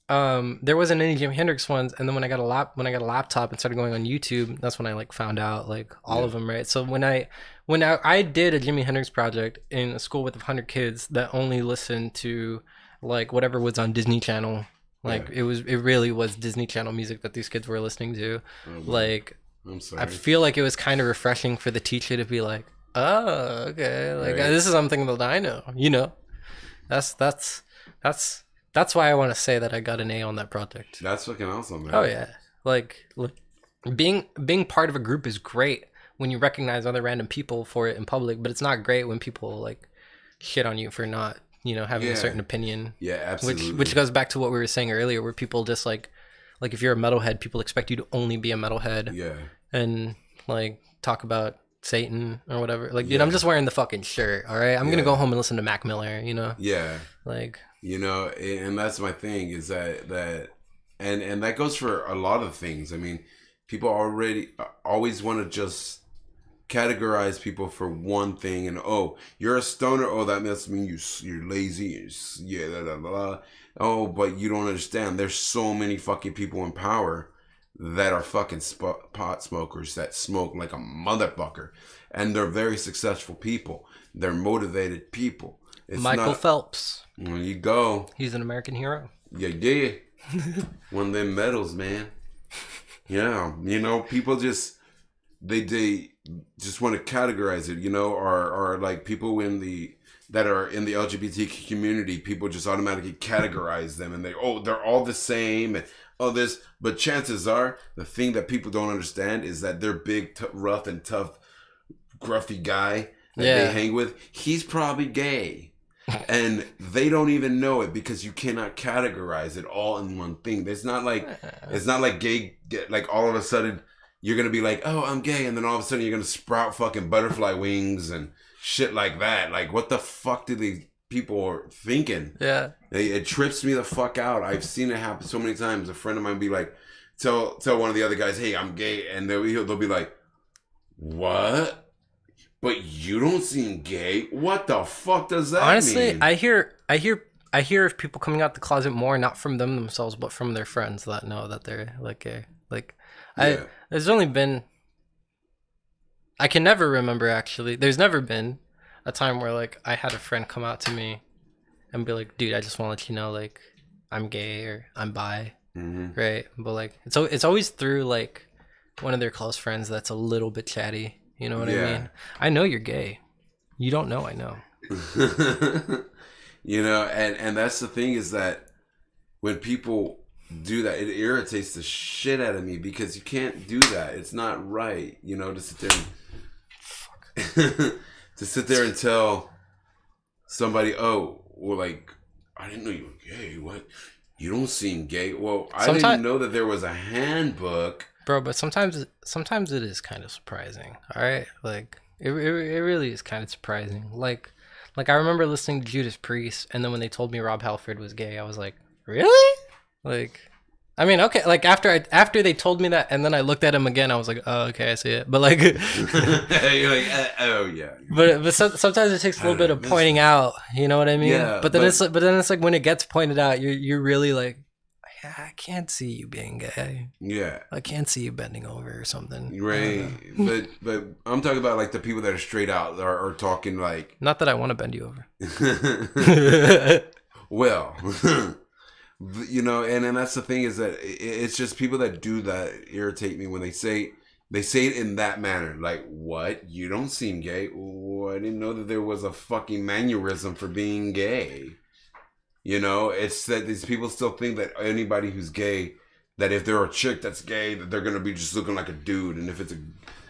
there wasn't any Jimi Hendrix ones. And then when I got a laptop and started going on YouTube, that's when I like found out like all of them, right? So when I did a Jimi Hendrix project in a school with 100 kids that only listened to like whatever was on Disney Channel. Like it really was Disney Channel music that these kids were listening to. Like I'm sorry. I feel like it was kind of refreshing for the teacher to be like, oh, okay, like this is something that I know. You know, that's why I want to say that I got an A on that project. That's fucking awesome, man. Oh yeah, like look, being part of a group is great when you recognize other random people for it in public, but it's not great when people like shit on you for not, having a certain opinion. Yeah, absolutely. Which goes back to what we were saying earlier, where people just like if you're a metalhead, people expect you to only be a metalhead. Yeah. And like talk about Satan or whatever. Like, dude, I'm just wearing the fucking shirt. All right, I'm gonna go home and listen to Mac Miller. Yeah. Like, and that's my thing is that and that goes for a lot of things. I mean, people always want to just categorize people for one thing, and you're a stoner, that must mean you're lazy, but you don't understand, there's so many fucking people in power that are fucking pot smokers that smoke like a motherfucker, and they're very successful people, they're motivated people. It's Michael Phelps, there you go, he's an American hero. Yeah. One of them medals, man. Yeah, people just they just want to categorize it, or like people that are in the LGBT community, people just automatically categorize them, and they're all the same, and this. But chances are, the thing that people don't understand is that their big, rough and tough, gruffy guy that they hang with, he's probably gay. And they don't even know it because you cannot categorize it all in one thing. It's not like gay, like all of a sudden you're going to be like, oh, I'm gay. And then all of a sudden you're going to sprout fucking butterfly wings and shit like that. Like, what the fuck do these people are thinking? Yeah. It trips me the fuck out. I've seen it happen so many times. A friend of mine be like, tell one of the other guys, hey, I'm gay. And they'll be like, what? But you don't seem gay. What the fuck does that mean? Honestly, I hear of people coming out the closet more, not from them themselves, but from their friends that know that they're like gay. Like, there's only been, I can never remember actually. There's never been a time where like I had a friend come out to me and be like, dude, I just want to let you know, like, I'm gay or I'm bi, right? But like, it's always through like one of their close friends that's a little bit chatty. You know what I mean? I know you're gay. You don't know I know. And that's the thing is that when people do that, it irritates the shit out of me because you can't do that. It's not right, to sit there to sit there and tell somebody, like, I didn't know you were gay. What? You don't seem gay. Well, I didn't know that there was a handbook. Bro, but sometimes it is kind of surprising. All right, like it really is kind of surprising. Like I remember listening to Judas Priest, and then when they told me Rob Halford was gay, I was like, really? Like, I mean, okay. Like after they told me that, and then I looked at him again, I was like, oh, okay, I see it. But like, you're like, oh yeah. But sometimes it takes a little bit of pointing out. You know what I mean? Yeah. But then it's like when it gets pointed out, you're really like, I can't see you being gay. Yeah. I can't see you bending over or something. Right. But I'm talking about like the people that are straight out are talking like. Not that I want to bend you over. Well, and that's the thing is that it's just people that do that irritate me when they say it in that manner. Like, what? You don't seem gay? Oh, I didn't know that there was a fucking mannerism for being gay. It's that these people still think that anybody who's gay, that if they're a chick that's gay, that they're going to be just looking like a dude. And if it's a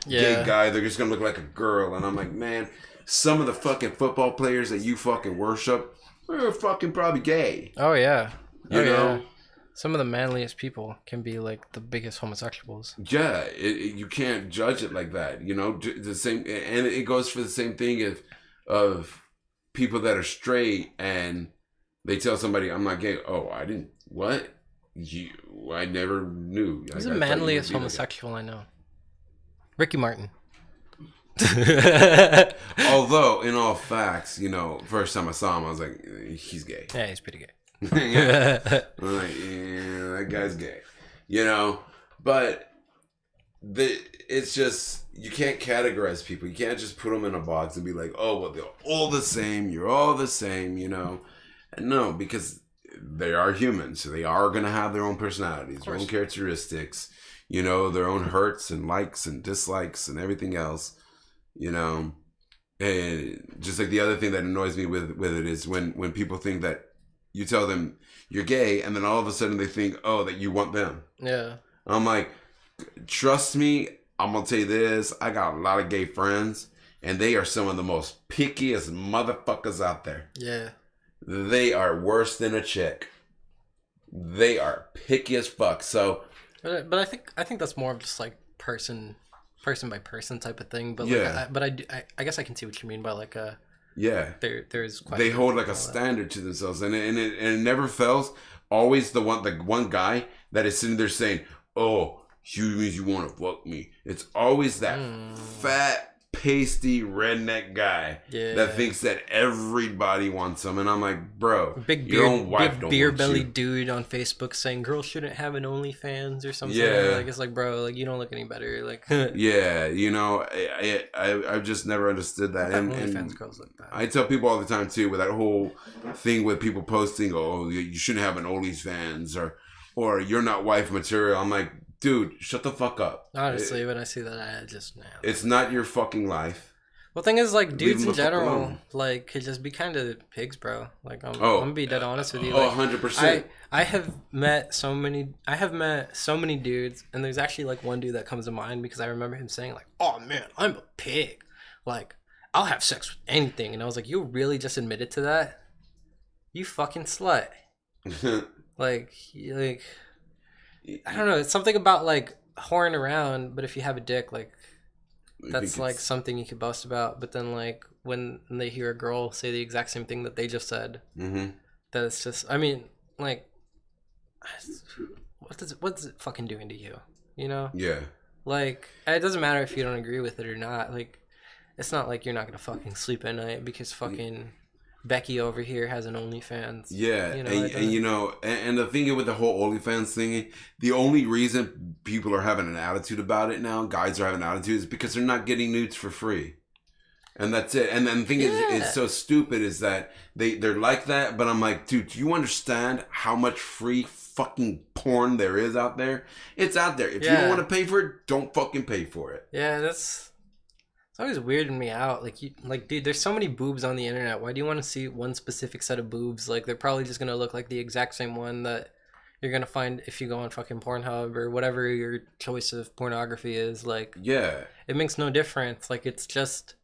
gay guy, they're just going to look like a girl. And I'm like, man, some of the fucking football players that you fucking worship are fucking probably gay. Oh, yeah. You know? Yeah. Some of the manliest people can be like the biggest homosexuals. Yeah, you can't judge it like that. The same, and it goes for the same thing of people that are straight and they tell somebody, I'm not gay. Oh, I didn't. What? I never knew. He's the manliest homosexual I know. Ricky Martin. Although, in all facts, first time I saw him, I was like, he's gay. Yeah, he's pretty gay. Yeah. I'm like, yeah, that guy's gay. But it's just, you can't categorize people. You can't just put them in a box and be like, oh, well, they're all the same. You're all the same, No, because they are humans, so they are going to have their own personalities, their own characteristics, their own hurts and likes and dislikes and everything else, And just like the other thing that annoys me with it is when people think that you tell them you're gay, and then all of a sudden they think, oh, that you want them. Yeah. I'm like, Trust me, I'm gonna tell you this. I got a lot of gay friends, and they are some of the most pickiest motherfuckers out there. Yeah. They are worse than a chick. They are picky as fuck. So, but I think that's more of just like person by person type of thing. But yeah. I guess I can see what you mean by like a. Yeah. There's quite. They hold like a standard to themselves, and it never fails. Always the one guy that is sitting there saying, "Oh, you means you want to fuck me." It's always that fat, pasty redneck guy that thinks that everybody wants him, and I'm like, bro, your own wife don't beer want belly you. Dude on Facebook saying girls shouldn't have an OnlyFans or something. Yeah, like it's like, bro, like you don't look any better. Like, yeah, you know, I've just never understood that. And OnlyFans girls look bad. I tell people all the time too with that whole thing with people posting, "Oh, you shouldn't have an OnlyFans," or "You're not wife material." I'm like, dude, shut the fuck up. Honestly, when I see that, I just it's not your fucking life. Well, thing is, like, dudes in general, like, could just be kind of pigs, bro. Like, I'm gonna be dead honest with you. Like, 100%. I have met so many dudes, and there's actually like one dude that comes to mind because I remember him saying like, "Oh man, I'm a pig. Like, I'll have sex with anything," and I was like, "You really just admitted to that? You fucking slut." like I don't know. It's something about like whoring around, but if you have a dick, like that's like something you could boast about. But then like when they hear a girl say the exact same thing that they just said, that it's just. I mean, like, what's it fucking doing to you? You know? Yeah. Like, it doesn't matter if you don't agree with it or not. Like, it's not like you're not gonna fucking sleep at night because fucking Becky over here has an OnlyFans. Yeah, you know, and you know, and the thing with the whole OnlyFans thing, the only reason people are having an attitude about it now, guys are having an attitude, is because they're not getting nudes for free, and that's it. And then the thing is so stupid is that they're like that, but I'm like, dude, do you understand how much free fucking porn there is out there? It's out there. If you don't want to pay for it, don't fucking pay for it. Yeah, it's always weirding me out. Like, dude, there's so many boobs on the internet. Why do you want to see one specific set of boobs? Like, they're probably just gonna look like the exact same one that you're gonna find if you go on fucking Pornhub or whatever your choice of pornography is. Like, yeah, it makes no difference. Like, it's just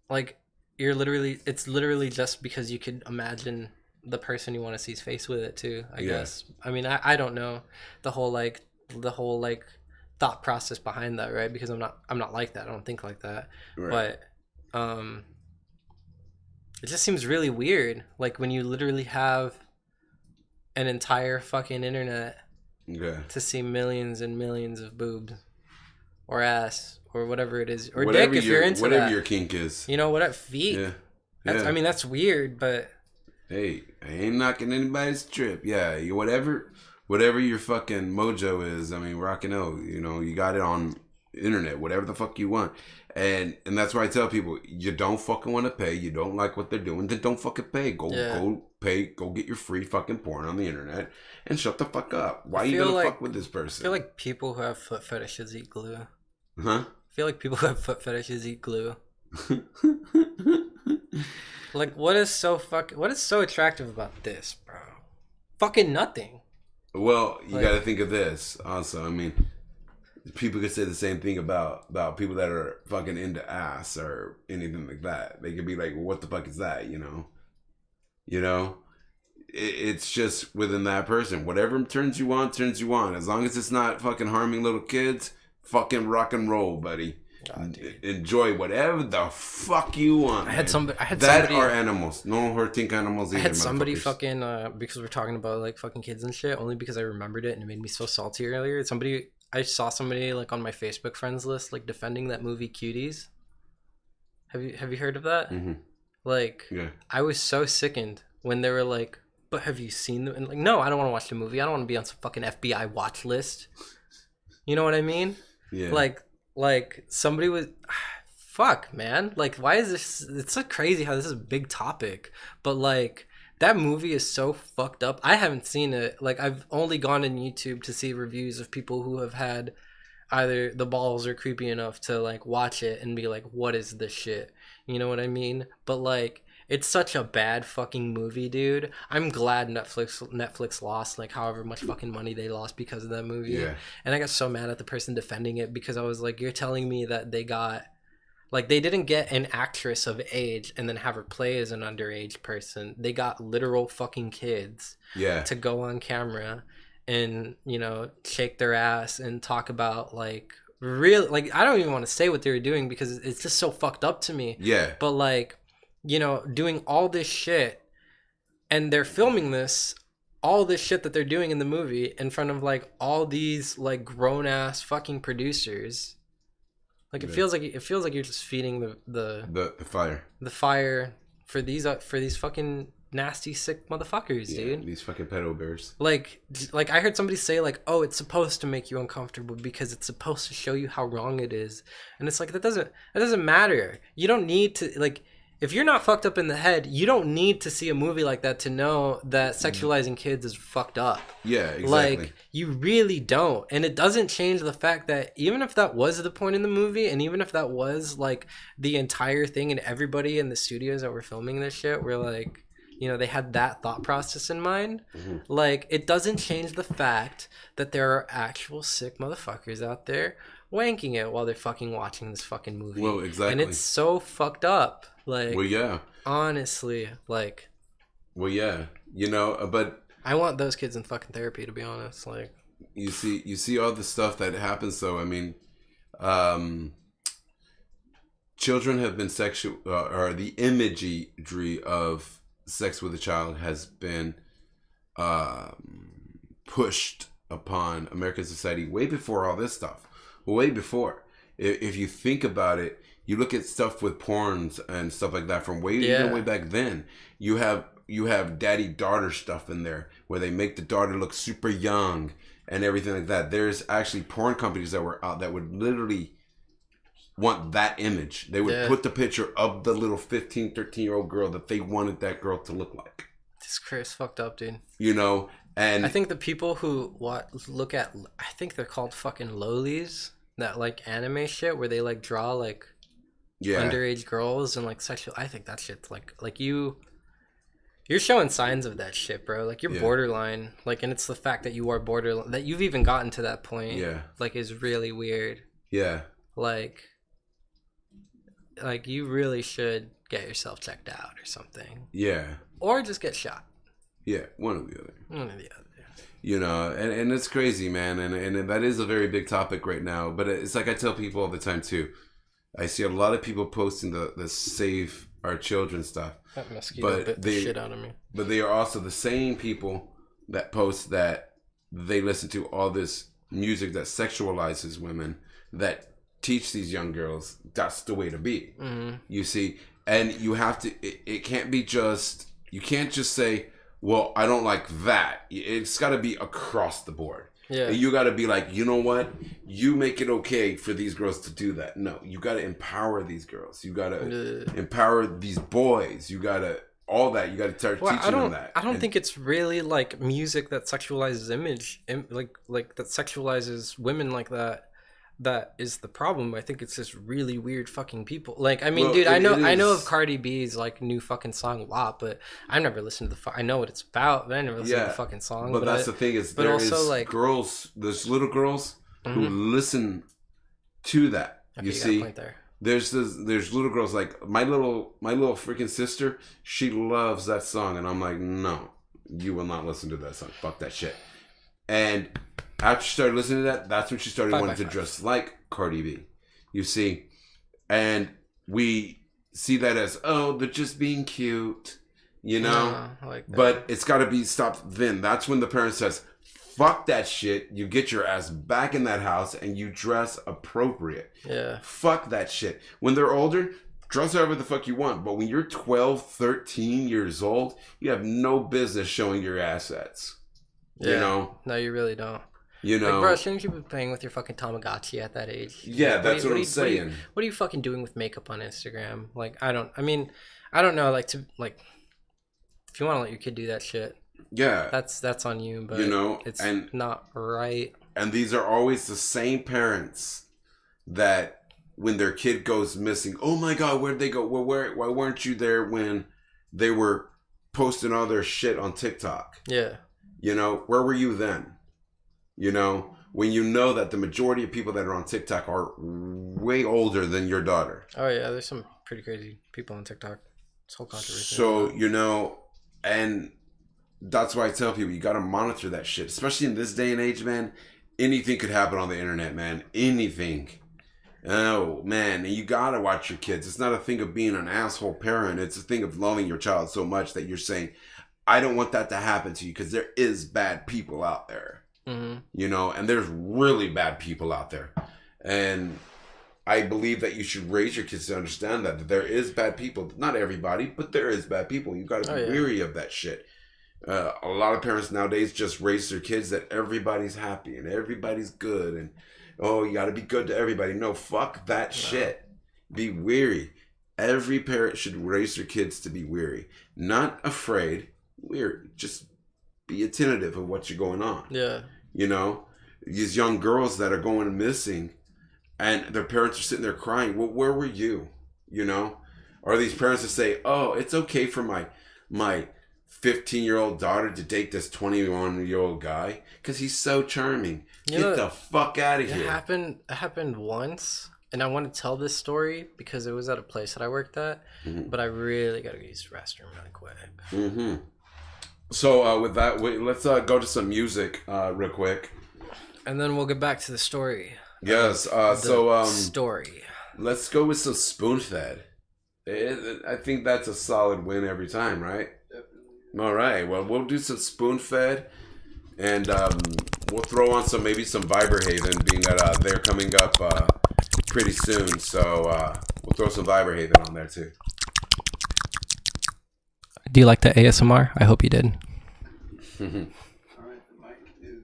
like it's literally just because you could imagine the person you want to see's face with it too. I guess. I mean, I don't know the whole thought process behind that, right? Because I'm not like that. I don't think like that. Right. But it just seems really weird, like when you literally have an entire fucking internet to see millions and millions of boobs or ass or whatever it is, or whatever dick if you're into whatever that. your kink is. You know, whatever feet. Yeah. I mean, that's weird, but hey, I ain't knocking anybody's trip. Yeah, whatever your fucking mojo is, I mean, rockin' out, you know, you got it on internet, whatever the fuck you want. And that's why I tell people, you don't fucking want to pay, you don't like what they're doing, then don't fucking pay. Go pay, go get your free fucking porn on the internet and shut the fuck up. Why are you gonna fuck with this person? I feel like people who have foot fetishes eat glue. Huh? I feel like people who have foot fetishes eat glue. Like, what is so attractive about this, bro? Fucking nothing. Well, you got to think of this also. I mean, people could say the same thing about people that are fucking into ass or anything like that. They could be like, well, what the fuck is that? You know, it's just within that person. Whatever turns you on. As long as it's not fucking harming little kids, fucking rock and roll, buddy. God, enjoy whatever the fuck you want. I had somebody are animals. No hurting animals either. I had somebody fucking because we're talking about like fucking kids and shit. Only because I remembered it and it made me so salty earlier. I saw somebody like on my Facebook friends list like defending that movie Cuties. Have you heard of that? Mm-hmm. Like, I was so sickened when they were like, "But have you seen them?" And like, no, I don't want to watch the movie. I don't want to be on some fucking FBI watch list. You know what I mean? Yeah. Like somebody was, fuck, man. Like, why is this? It's so crazy how this is a big topic, but like that movie is so fucked up. I haven't seen it. Like, I've only gone on YouTube to see reviews of people who have had either the balls are creepy enough to like watch it and be like, what is this shit? You know what I mean? But like, it's such a bad fucking movie, dude. I'm glad Netflix lost like however much fucking money they lost because of that movie. Yeah. And I got so mad at the person defending it because I was like, you're telling me that they got like they didn't get an actress of age and then have her play as an underage person. They got literal fucking kids Yeah. to go on camera and, you know, shake their ass and talk about like real like I don't even want to say what they were doing because it's just so fucked up to me. Yeah. But like, you know, doing all this shit and they're filming all this shit that they're doing in the movie in front of like all these like grown ass fucking producers. Like it feels like you're just feeding The fire. the fire for these fucking nasty sick motherfuckers, Yeah, dude. these fucking pedo bears. Like I heard somebody say like, oh, it's supposed to make you uncomfortable because it's supposed to show you how wrong it is, and it's like that doesn't matter. You don't need to like. If you're not fucked up in the head, you don't need to see a movie like that to know that sexualizing kids is fucked up. Yeah, exactly. Like, you really don't. And it doesn't change the fact that even if that was the point in the movie, and even if that was, like, the entire thing, and everybody in the studios that were filming this shit were, like, you know, they had that thought process in mind, like, it doesn't change the fact that there are actual sick motherfuckers out there wanking it while they're fucking watching this fucking movie. Well, exactly. And it's so fucked up. Like, well, yeah. honestly, like, well, yeah. You know, but I want those kids in fucking therapy, to be honest. Like, you see all the stuff that happens. So I mean, children have been sexual, or the imagery of sex with a child has been pushed upon American society way before all this stuff. Way before. If you think about it, you look at stuff with porns and stuff like that from even way back then. You have daddy-daughter stuff in there where they make the daughter look super young and everything like that. There's actually porn companies that were out that would literally want that image. They would put the picture of the little 15, 13-year-old girl that they wanted that girl to look like. this career's fucked up, dude. You know, and I think the people who look at, I think they're called fucking lolis, that like anime shit where they like draw like underage girls and like sexual. I think that shit's like you're showing signs of that shit, bro. Like you're borderline. Like, and it's the fact that you are borderline, that you've even gotten to that point. Yeah. Like, is really weird. Yeah. Like you really should get yourself checked out or something. Yeah. Or just get shot. Yeah. One or the other. One or the other. You know, and it's crazy, man. And that is a very big topic right now. But it's like I tell people all the time, too. I see a lot of people posting the Save Our Children stuff. That mosquito bit the shit out of me. But they are also the same people that post that they listen to all this music that sexualizes women, that teach these young girls that's the way to be. Mm-hmm. You see? And you have to, it can't be just, you can't just say, well, I don't like that. It's got to be across the board. Yeah. You got to be like, you know what? You make it okay for these girls to do that. No, you got to empower these girls. You got to empower these boys. You got to, all that. You got to start teaching them that. I don't think it's really like music that sexualizes like that sexualizes women like that. That is the problem. I think it's just really weird fucking people. Like, I mean, dude, I know of Cardi B's like new fucking song WAP, but I've never listened to I know what it's about, but I never listened to the fucking song. But that's the thing is, there also is like girls, there's little girls who listen to that. Okay, you see, there's little girls like my little freaking sister. She loves that song, and I'm like, no, you will not listen to that song. Fuck that shit. And after she started listening to that, that's when she started wanting to dress like Cardi B. You see? And we see that as, oh, they're just being cute, you know? Yeah, like that. But it's got to be stopped then. That's when the parent says, fuck that shit. You get your ass back in that house and you dress appropriate. Yeah. Fuck that shit. When they're older, dress however the fuck you want. But when you're 12, 13 years old, you have no business showing your assets. Yeah. You know? No, you really don't. You know, like, bro, shouldn't you be playing with your fucking Tamagotchi at that age? Yeah, that's what I'm saying. What are you fucking doing with makeup on Instagram? Like, I don't know. Like, if you want to let your kid do that shit, yeah, that's on you. But you know, it's not right. And these are always the same parents that when their kid goes missing, oh my god, where'd they go? Why weren't you there when they were posting all their shit on TikTok. Yeah. You know, where were you then? You know, when you know that the majority of people that are on TikTok are way older than your daughter. Oh yeah, there's some pretty crazy people on TikTok. It's whole controversy. So, you know, and that's why I tell people you got to monitor that shit, especially in this day and age, man. Anything could happen on the internet, man. Anything. Oh, man. And you got to watch your kids. It's not a thing of being an asshole parent. It's a thing of loving your child so much that you're saying, I don't want that to happen to you, because there is bad people out there. Mm-hmm. You know, and there's really bad people out there. And I believe that you should raise your kids to understand that there is bad people. Not everybody, but there is bad people. You got to be weary of that shit. A lot of parents nowadays just raise their kids that everybody's happy and everybody's good. And, oh, you got to be good to everybody. No, fuck that shit. Be weary. Every parent should raise their kids to be weary. Not afraid. Weary. Just be attentive of what's going on. Yeah. You know, these young girls that are going missing and their parents are sitting there crying. Well, where were you? You know, or these parents that say, oh, it's okay for my 15-year-old daughter to date this 21-year-old guy because he's so charming. Get the fuck out of here. It happened once, and I want to tell this story because it was at a place that I worked at, but I really got to use the restroom really quick. Mm-hmm. So with that, let's go to some music real quick. And then we'll get back to the story. Yes. Story. Let's go with some spoon-fed. I think that's a solid win every time, right? Definitely. All right. Well, we'll do some spoon-fed, and we'll throw on some Viberhaven, being that they're coming up pretty soon. So we'll throw some Viberhaven on there too. Do you like the ASMR? I hope you did. All right, the mic is.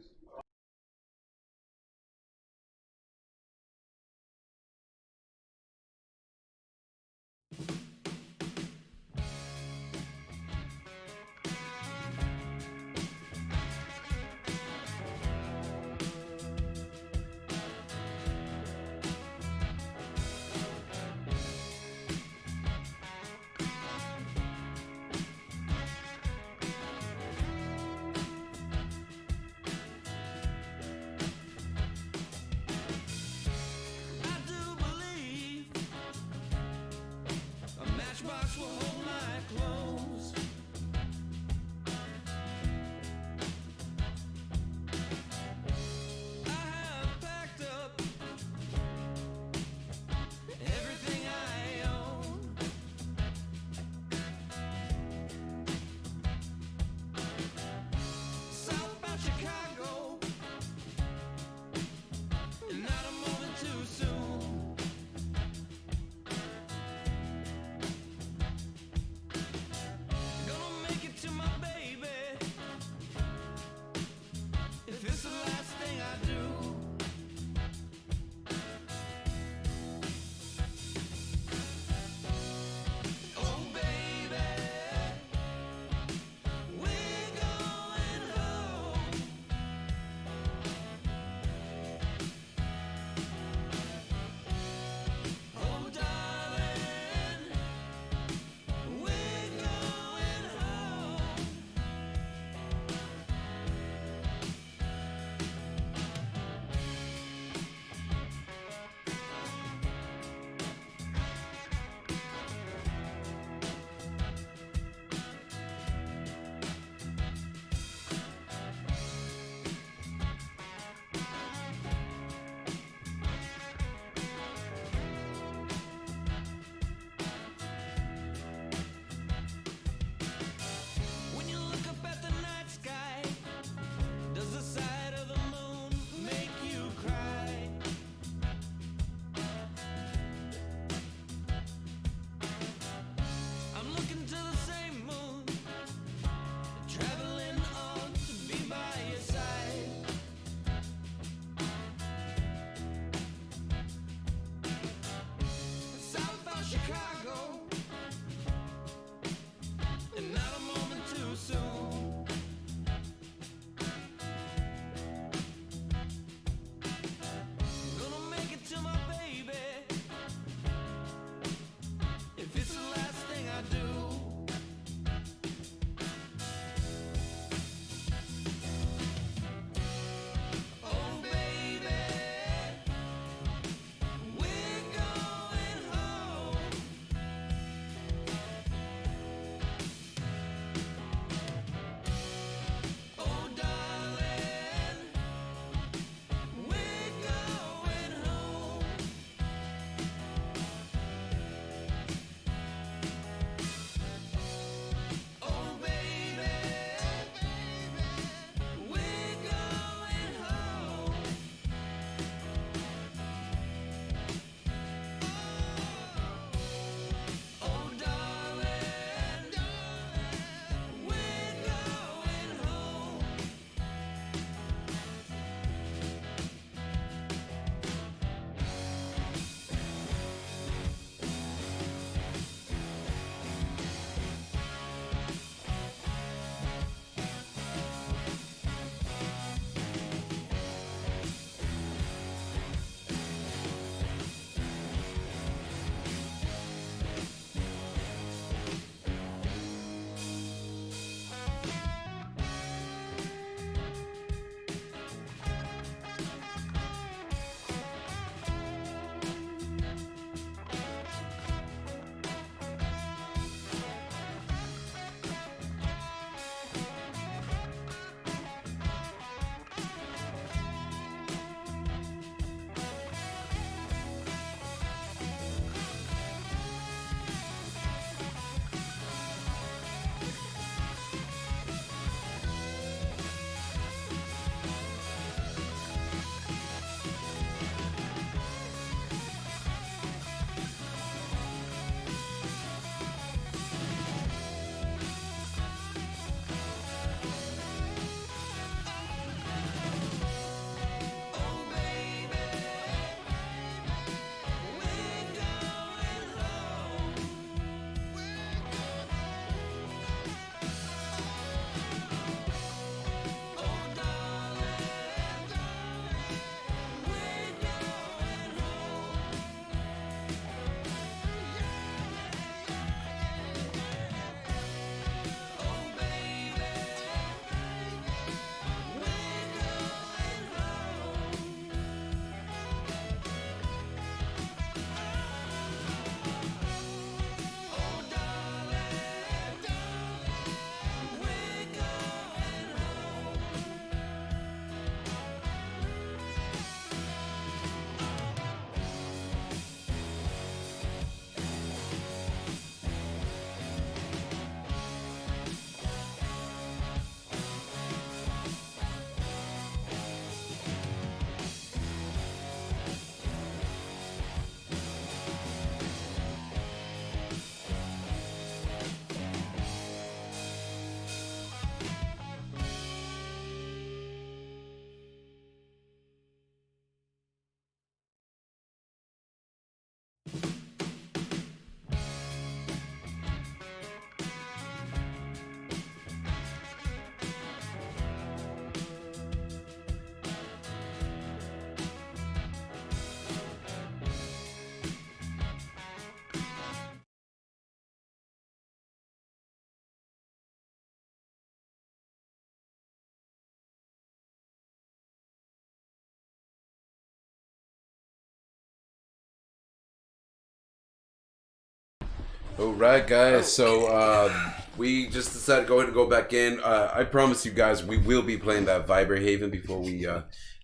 All right, guys. So we just decided to go ahead and go back in. I promise you guys, we will be playing that Viber Haven before we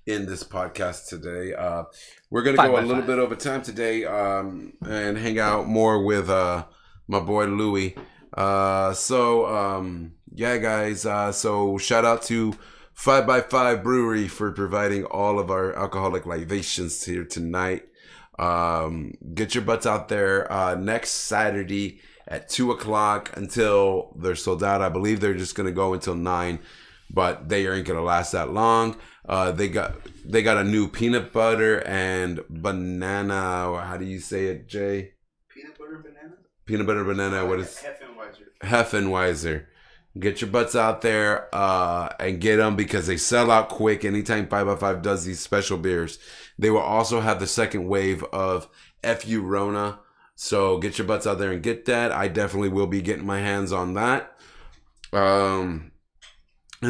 end this podcast today. We're gonna go a little bit over time today and hang out more with my boy Luey. Yeah, guys. So shout out to 5x5 Brewery for providing all of our alcoholic libations here tonight. Get your butts out there next Saturday at 2:00 until they're sold out. I believe they're just gonna go until 9, but they ain't gonna last that long. They got a new peanut butter and banana. How do you say it, Jay? Peanut butter banana. Peanut butter banana. What is Heffenweiser? Get your butts out there and get them because they sell out quick anytime 5x5 does these special beers. They will also have the second wave of FU Rona. So get your butts out there and get that. I definitely will be getting my hands on that. And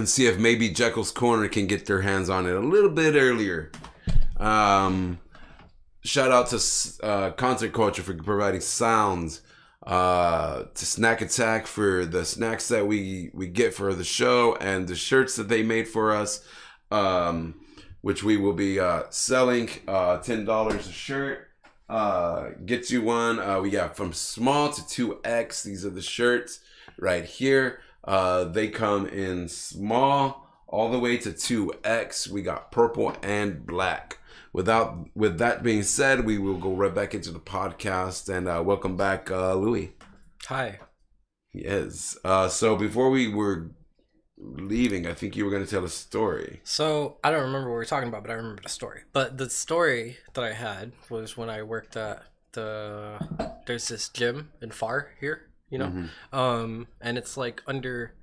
see if maybe Jekyll's Corner can get their hands on it a little bit earlier. Shout out to Concert Culture for providing sounds. To Snack Attack for the snacks that we get for the show and the shirts that they made for us, which we will be selling $10 a shirt. Get you one. We got from small to 2X. These are the shirts right here. They come in small all the way to 2X. We got purple and black. With that being said, we will go right back into the podcast and welcome back, Luey. Hi. Yes. So before we were leaving, I think you were going to tell a story. So I don't remember what we were talking about, but I remember the story. But the story that I had was when I worked at there's this gym in Far here, you know, and it's like under,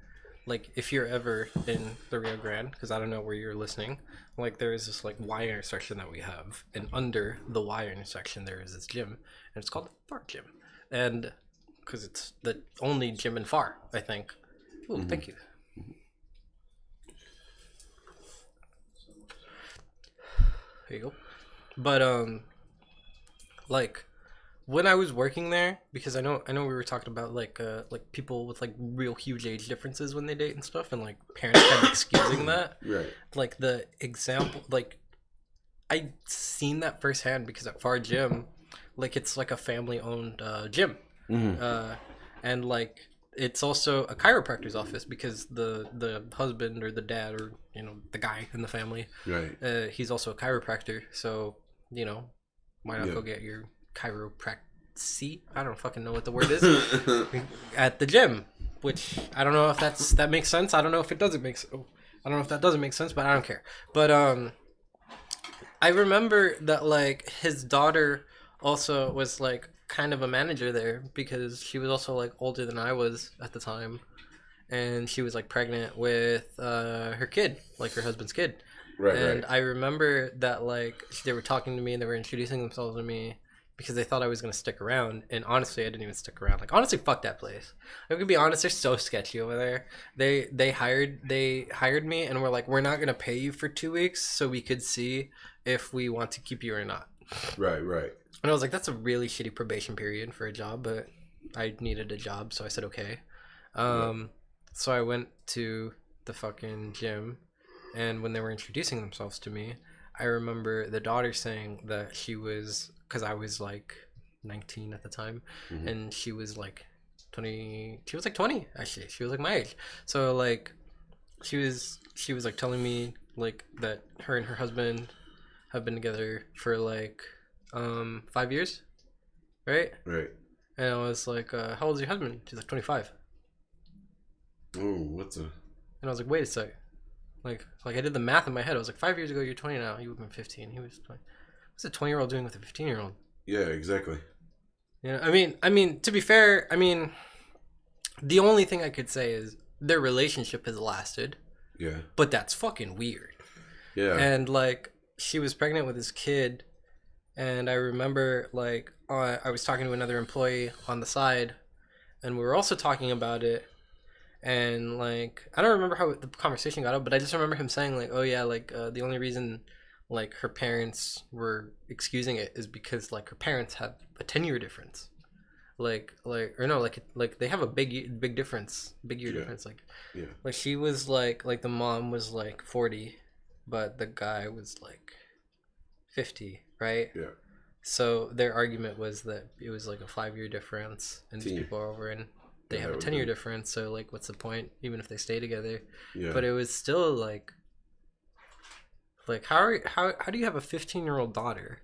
like if you're ever in the Rio Grande, because I don't know where you're listening. Like there is this like Y intersection that we have, and under the Y intersection there is this gym, and it's called the Far Gym, and because it's the only gym in Far, I think. Oh, thank you. There you go. But like when I was working there, because I know we were talking about like people with like real huge age differences when they date and stuff, and like parents kind of excusing that. Right. Like the example, like I seen that firsthand because at Far Gym, like it's like a family owned gym, and like it's also a chiropractor's office because the husband or the dad or you know the guy in the family, right? He's also a chiropractor, so you know why not go get your chiropractic? I don't fucking know what the word is at the gym, which I don't know if that makes sense. I don't know if it doesn't make sense. I don't know if that doesn't make sense, but I don't care. But I remember that like his daughter also was like kind of a manager there because she was also like older than I was at the time, and she was like pregnant with her kid, like her husband's kid. Right. And I remember that like they were talking to me and they were introducing themselves to me because they thought I was gonna stick around, and honestly I didn't even stick around. Like honestly, fuck that place. I'm gonna be honest, they're so sketchy over there. They hired me and were like, we're not gonna pay you for 2 weeks so we could see if we want to keep you or not. Right. And I was like, that's a really shitty probation period for a job, but I needed a job, so I said okay. So I went to the fucking gym, and when they were introducing themselves to me, I remember the daughter saying that she was, because I was like 19 at the time, and she was like 20. She was like 20 actually. She was like my age. So like, she was like telling me like that her and her husband have been together for like 5 years, right? Right. And I was like, how old is your husband? She's like 25. Oh, what's a? And I was like, wait a sec. Like I did the math in my head. I was like, 5 years ago, you're 20 now. You would have been 15. He was 20. What's a 20-year-old doing with a 15-year-old? Yeah, exactly. Yeah, I mean, to be fair, I mean, the only thing I could say is their relationship has lasted. Yeah. But that's fucking weird. Yeah. And like, she was pregnant with his kid, and I remember like I was talking to another employee on the side, and we were also talking about it. And like, I don't remember how the conversation got up, but I just remember him saying like, oh yeah, like the only reason like her parents were excusing it is because like her parents have a 10-year difference. or no, like they have a big difference, big year difference. Like she was like the mom was like 40, but the guy was like 50, right? Yeah. So their argument was that it was like a 5-year difference, and these people are over, and they have a 10-year difference. So like, what's the point? Even if they stay together, but it was still like how do you have a 15-year-old daughter?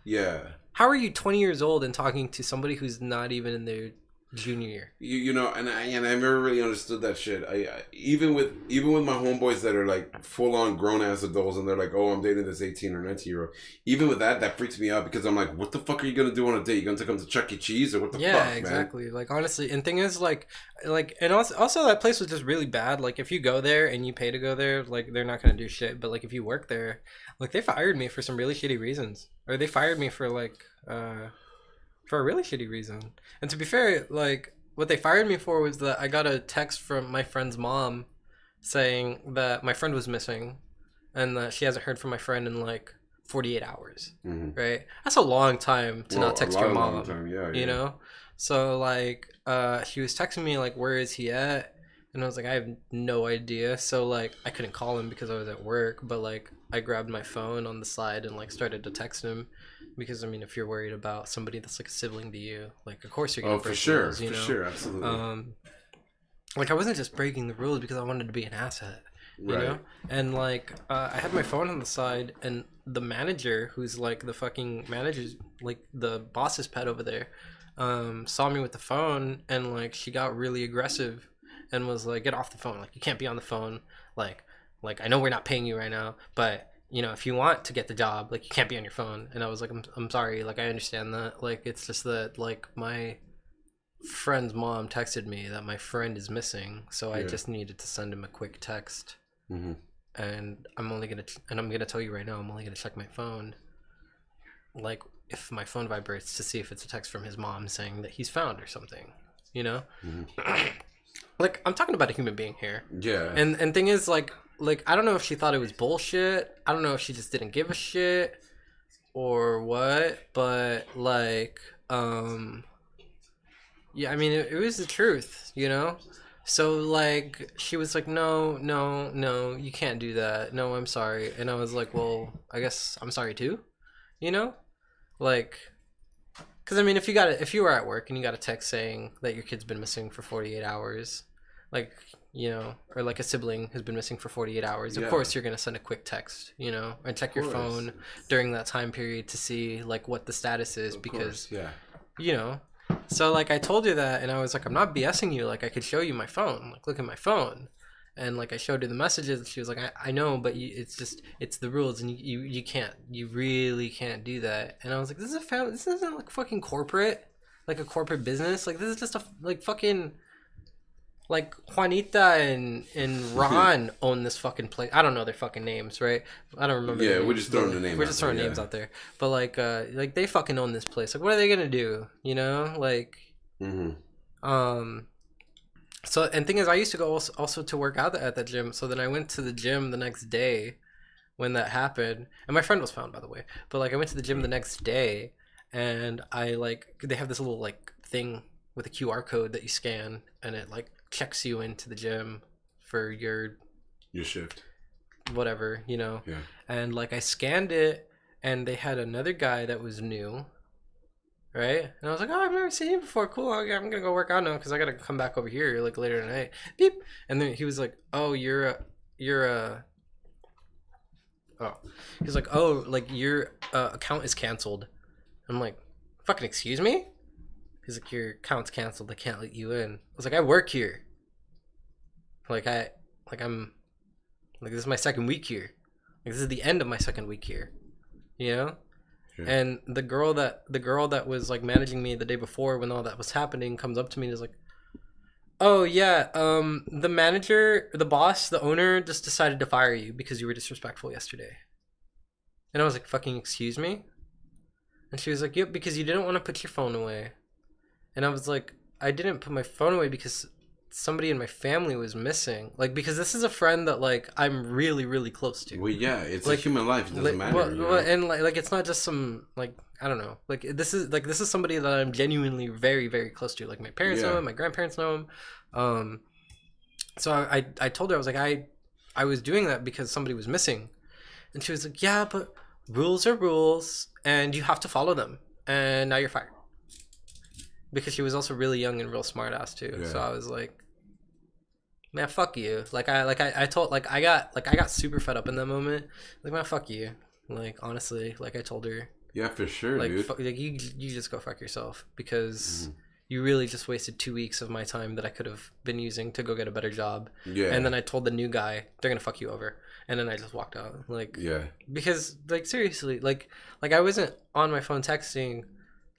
Yeah. How are you 20 years old and talking to somebody who's not even in their junior year? You know, and I never really understood that shit. I even with my homeboys that are like full on grown ass adults, and they're like, oh, I'm dating this 18 or 19-year-old. Even with that freaks me out, because I'm like, what the fuck are you gonna do on a date? You gonna take them to Chuck E. Cheese or what the fuck? Yeah, exactly. Man? Like honestly, and thing is like, and also that place was just really bad. Like if you go there and you pay to go there, like they're not gonna do shit. But like if you work there, like they fired me for some really shitty reasons, or they fired me for like for a really shitty reason. And to be fair, like what they fired me for was that I got a text from my friend's mom saying that my friend was missing, and that she hasn't heard from my friend in like 48 hours. Right? That's a long time to not text your mom. You know? So like she was texting me like, where is he at? And I was like, I have no idea. So like I couldn't call him because I was at work, but like I grabbed my phone on the side and like started to text him, because I mean, if you're worried about somebody that's like a sibling to you, like of course you're gonna break the rules, you know? For sure, absolutely. Like I wasn't just breaking the rules because I wanted to be an asset, you know? And like I had my phone on the side, and the manager, who's like the fucking manager's like the boss's pet over there, saw me with the phone, and like she got really aggressive and was like, get off the phone, like you can't be on the phone, like I know we're not paying you right now, but you know, if you want to get the job, like you can't be on your phone. And I was like, I'm sorry, like I understand that, like it's just that like my friend's mom texted me that my friend is missing, so I just needed to send him a quick text. And I'm gonna tell you right now, I'm only gonna check my phone like if my phone vibrates, to see if it's a text from his mom saying that he's found or something, you know? Like I'm talking about a human being here. Yeah. And thing is like I don't know if she thought it was bullshit. I don't know if she just didn't give a shit or what, but like yeah, I mean it was the truth, you know? So like she was like, no, you can't do that. No, I'm sorry. And I was like, well, I guess I'm sorry too, you know? Like, because I mean, if you were at work and you got a text saying that your kid's been missing for 48 hours, like, you know, or like a sibling has been missing for 48 hours, of course you're going to send a quick text, you know, and check your phone during that time period to see like what the status is, because, you know, so like I told her that, and I was like, I'm not BSing you, like I could show you my phone, like look at my phone. And like I showed her the messages, and she was like, I know, but it's the rules, and you really can't do that. And I was like, this is a family, this isn't like fucking corporate, like a corporate business. Like this is just a like fucking like Juanita and Ron own this fucking place. I don't know their fucking names, right? I don't remember. Yeah, we're just throwing the names. We're just throwing names out there. But like they fucking own this place. Like what are they gonna do? You know, like So, and thing is, I used to go also to work out at that gym. So then I went to the gym the next day when that happened. And my friend was found, by the way. But like I went to the gym the next day, and I like, they have this little like thing with a QR code that you scan, and it like checks you into the gym for your shift, whatever, you know? Yeah. And like I scanned it, and they had another guy that was new. Right? And I was like, oh, I've never seen you before. Cool. I'm going to go work out now because I got to come back over here like later tonight. Beep. And then he was like, oh, you're he's like, oh, like your account is canceled. I'm like, fucking excuse me? He's like, your account's canceled. I can't let you in. I was like, I work here. I'm this is my second week here. Like this is the end of my second week here. You know? And the girl that was like managing me the day before when all that was happening comes up to me and is like, oh yeah, the manager, the boss, the owner just decided to fire you because you were disrespectful yesterday. And I was like, fucking excuse me? And she was like, yep, because you didn't want to put your phone away. And I was like, I didn't put my phone away because somebody in my family was missing. Like, because this is a friend that like I'm really, really close to. Well, yeah, it's like, a human life. It doesn't like, matter. well, You know? well, and like it's not just some like I don't know. Like this is somebody that I'm genuinely very, very close to. Like my parents know him, my grandparents know him. So I told her, I was like, I was doing that because somebody was missing, and she was like, yeah, but rules are rules, and you have to follow them, and now you're fired. Because she was also really young and real smart ass too. Yeah. So I was like, man, fuck you. I got super fed up in that moment. Like, man, fuck you. Like, honestly, like I told her. Yeah, for sure, like, dude. Like you just go fuck yourself because you really just wasted 2 weeks of my time that I could have been using to go get a better job. Yeah. And then I told the new guy they're gonna fuck you over, and then I just walked out. Like, yeah. Because like seriously, like I wasn't on my phone texting.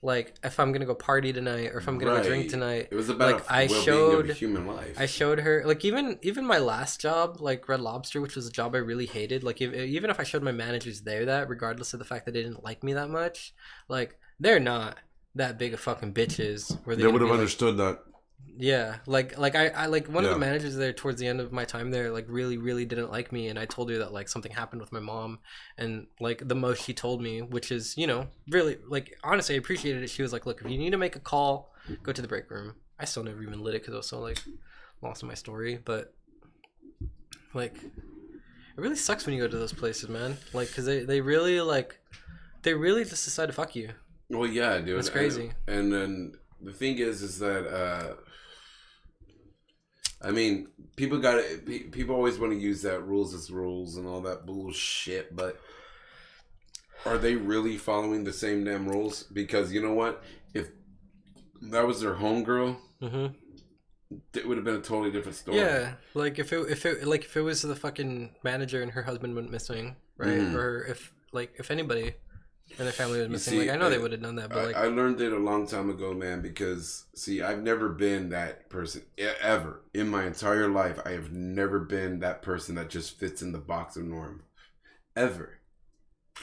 Like if I'm gonna go party tonight or if I'm gonna go drink tonight, it was about like well-being of human life. I showed her like even my last job, like Red Lobster, which was a job I really hated. Like even if I showed my managers there that, regardless of the fact that they didn't like me that much, like they're not that big of fucking bitches. Where they would have understood that. Yeah, like I like one of the managers there towards the end of my time there like really didn't like me, and I told her that like something happened with my mom, and like the most she told me, which is really like honestly I appreciated it. She was like, look, if you need to make a call, go to the break room. I still never even lit it because I was so like lost in my story, but like it really sucks when you go to those places, man. Like because they really just decide to fuck you. Well, yeah, dude, it's crazy. And then the thing is that I mean, people always want to use that rules is rules and all that bullshit, but are they really following the same damn rules? Because you know what? If that was their homegirl, it would have been a totally different story. Yeah, like if it was the fucking manager and her husband went missing, right? Or if anybody and their family was missing, like I know they would have done that, but I learned it a long time ago, man, because see, I've never been that person ever in my entire life. I have never been that person that just fits in the box of norm, ever.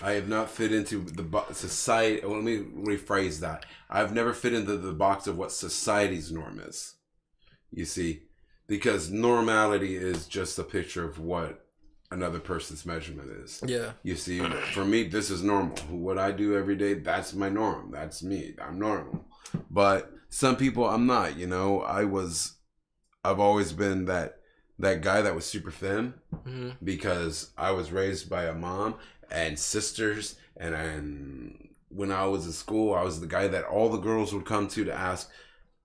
I have not fit into the society. Let me rephrase that. I've never fit into the box of what society's norm is. You see, because normality is just a picture of what another person's measurement is. Yeah. You see, for me, this is normal. What I do every day, that's my norm. That's me. I'm normal. But some people, I'm not. I've always been that guy that was super thin because I was raised by a mom and sisters, and when I was in school, I was the guy that all the girls would come to ask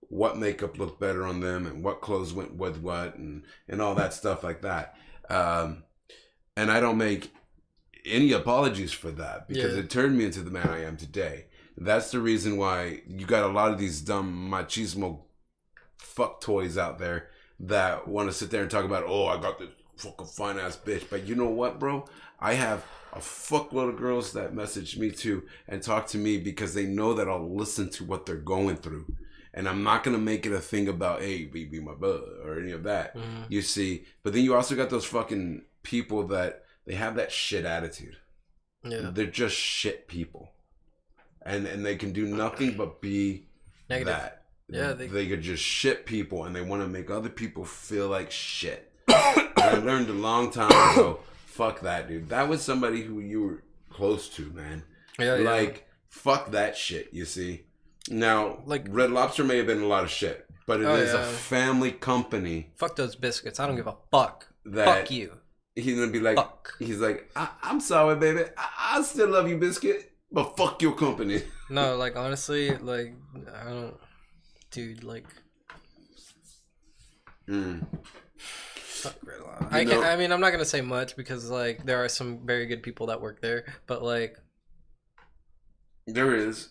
what makeup looked better on them and what clothes went with what and all that stuff like that. And I don't make any apologies for that because it turned me into the man I am today. That's the reason why you got a lot of these dumb machismo fuck toys out there that want to sit there and talk about, oh, I got this fucking fine ass bitch. But you know what, bro? I have a fuckload of girls that message me too and talk to me because they know that I'll listen to what they're going through. And I'm not going to make it a thing about, hey, be my bud or any of that. You see? But then you also got those fucking people that they have that shit attitude. Yeah. They're just shit people. And they can do nothing but be negative. That. Yeah, they could just shit people and they want to make other people feel like shit. And I learned a long time ago, fuck that, dude. That was somebody who you were close to, man. Yeah, fuck that shit, you see? Now, like Red Lobster may have been a lot of shit, but it is a family company. Fuck those biscuits. I don't give a fuck. Fuck you. He's gonna be like, he's like, I'm sorry, baby. I still love you, biscuit, but fuck your company. No, like honestly, like I don't, dude. Like, fuck Red Lobster. I mean, I'm not gonna say much because like there are some very good people that work there, but like. There is,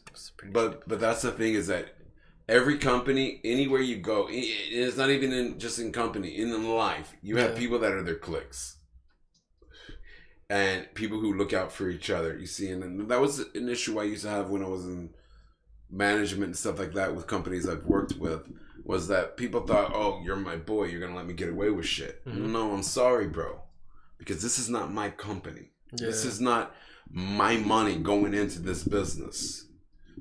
but that's the thing is that every company, anywhere you go, it's not even just in company, in life, you have people that are their cliques. And people who look out for each other, you see. And that was an issue I used to have when I was in management and stuff like that with companies I've worked with, was that people thought, oh, you're my boy, you're going to let me get away with shit. No, I'm sorry, bro. Because this is not my company. Yeah. This is not my money going into this business.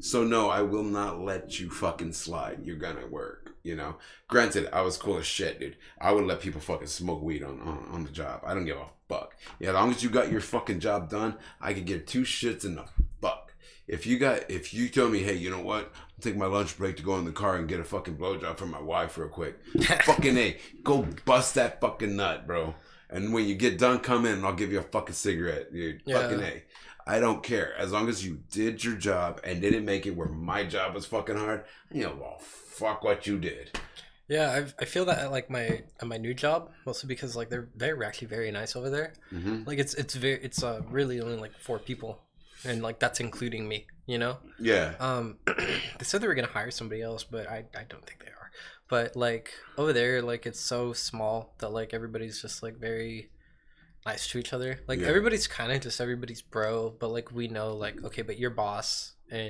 So no, I will not let you fucking slide. You're gonna work. you know. Granted, I was cool as shit, dude. I would let people fucking smoke weed on the job. I don't give a fuck. Yeah, as long as you got your fucking job done, I could give two shits in the fuck. If you tell me, hey, you know what? I'll take my lunch break to go in the car and get a fucking blowjob from my wife real quick. Fucking A, go bust that fucking nut, bro. And when you get done, come in and I'll give you a fucking cigarette, dude. Yeah. Fucking A. I don't care. As long as you did your job and didn't make it where my job was fucking hard, you know, well, fuck what you did. Yeah, I feel that at like my new job, mostly because like they're actually very nice over there. Mm-hmm. Like it's really only like 4 people, and like that's including me, you know. Yeah. They said they were gonna hire somebody else, but I don't think they are. But like over there, like it's so small that like everybody's just like very nice to each other. Like Yeah. everybody's kind of just everybody's bro, but like we know like okay, but your boss and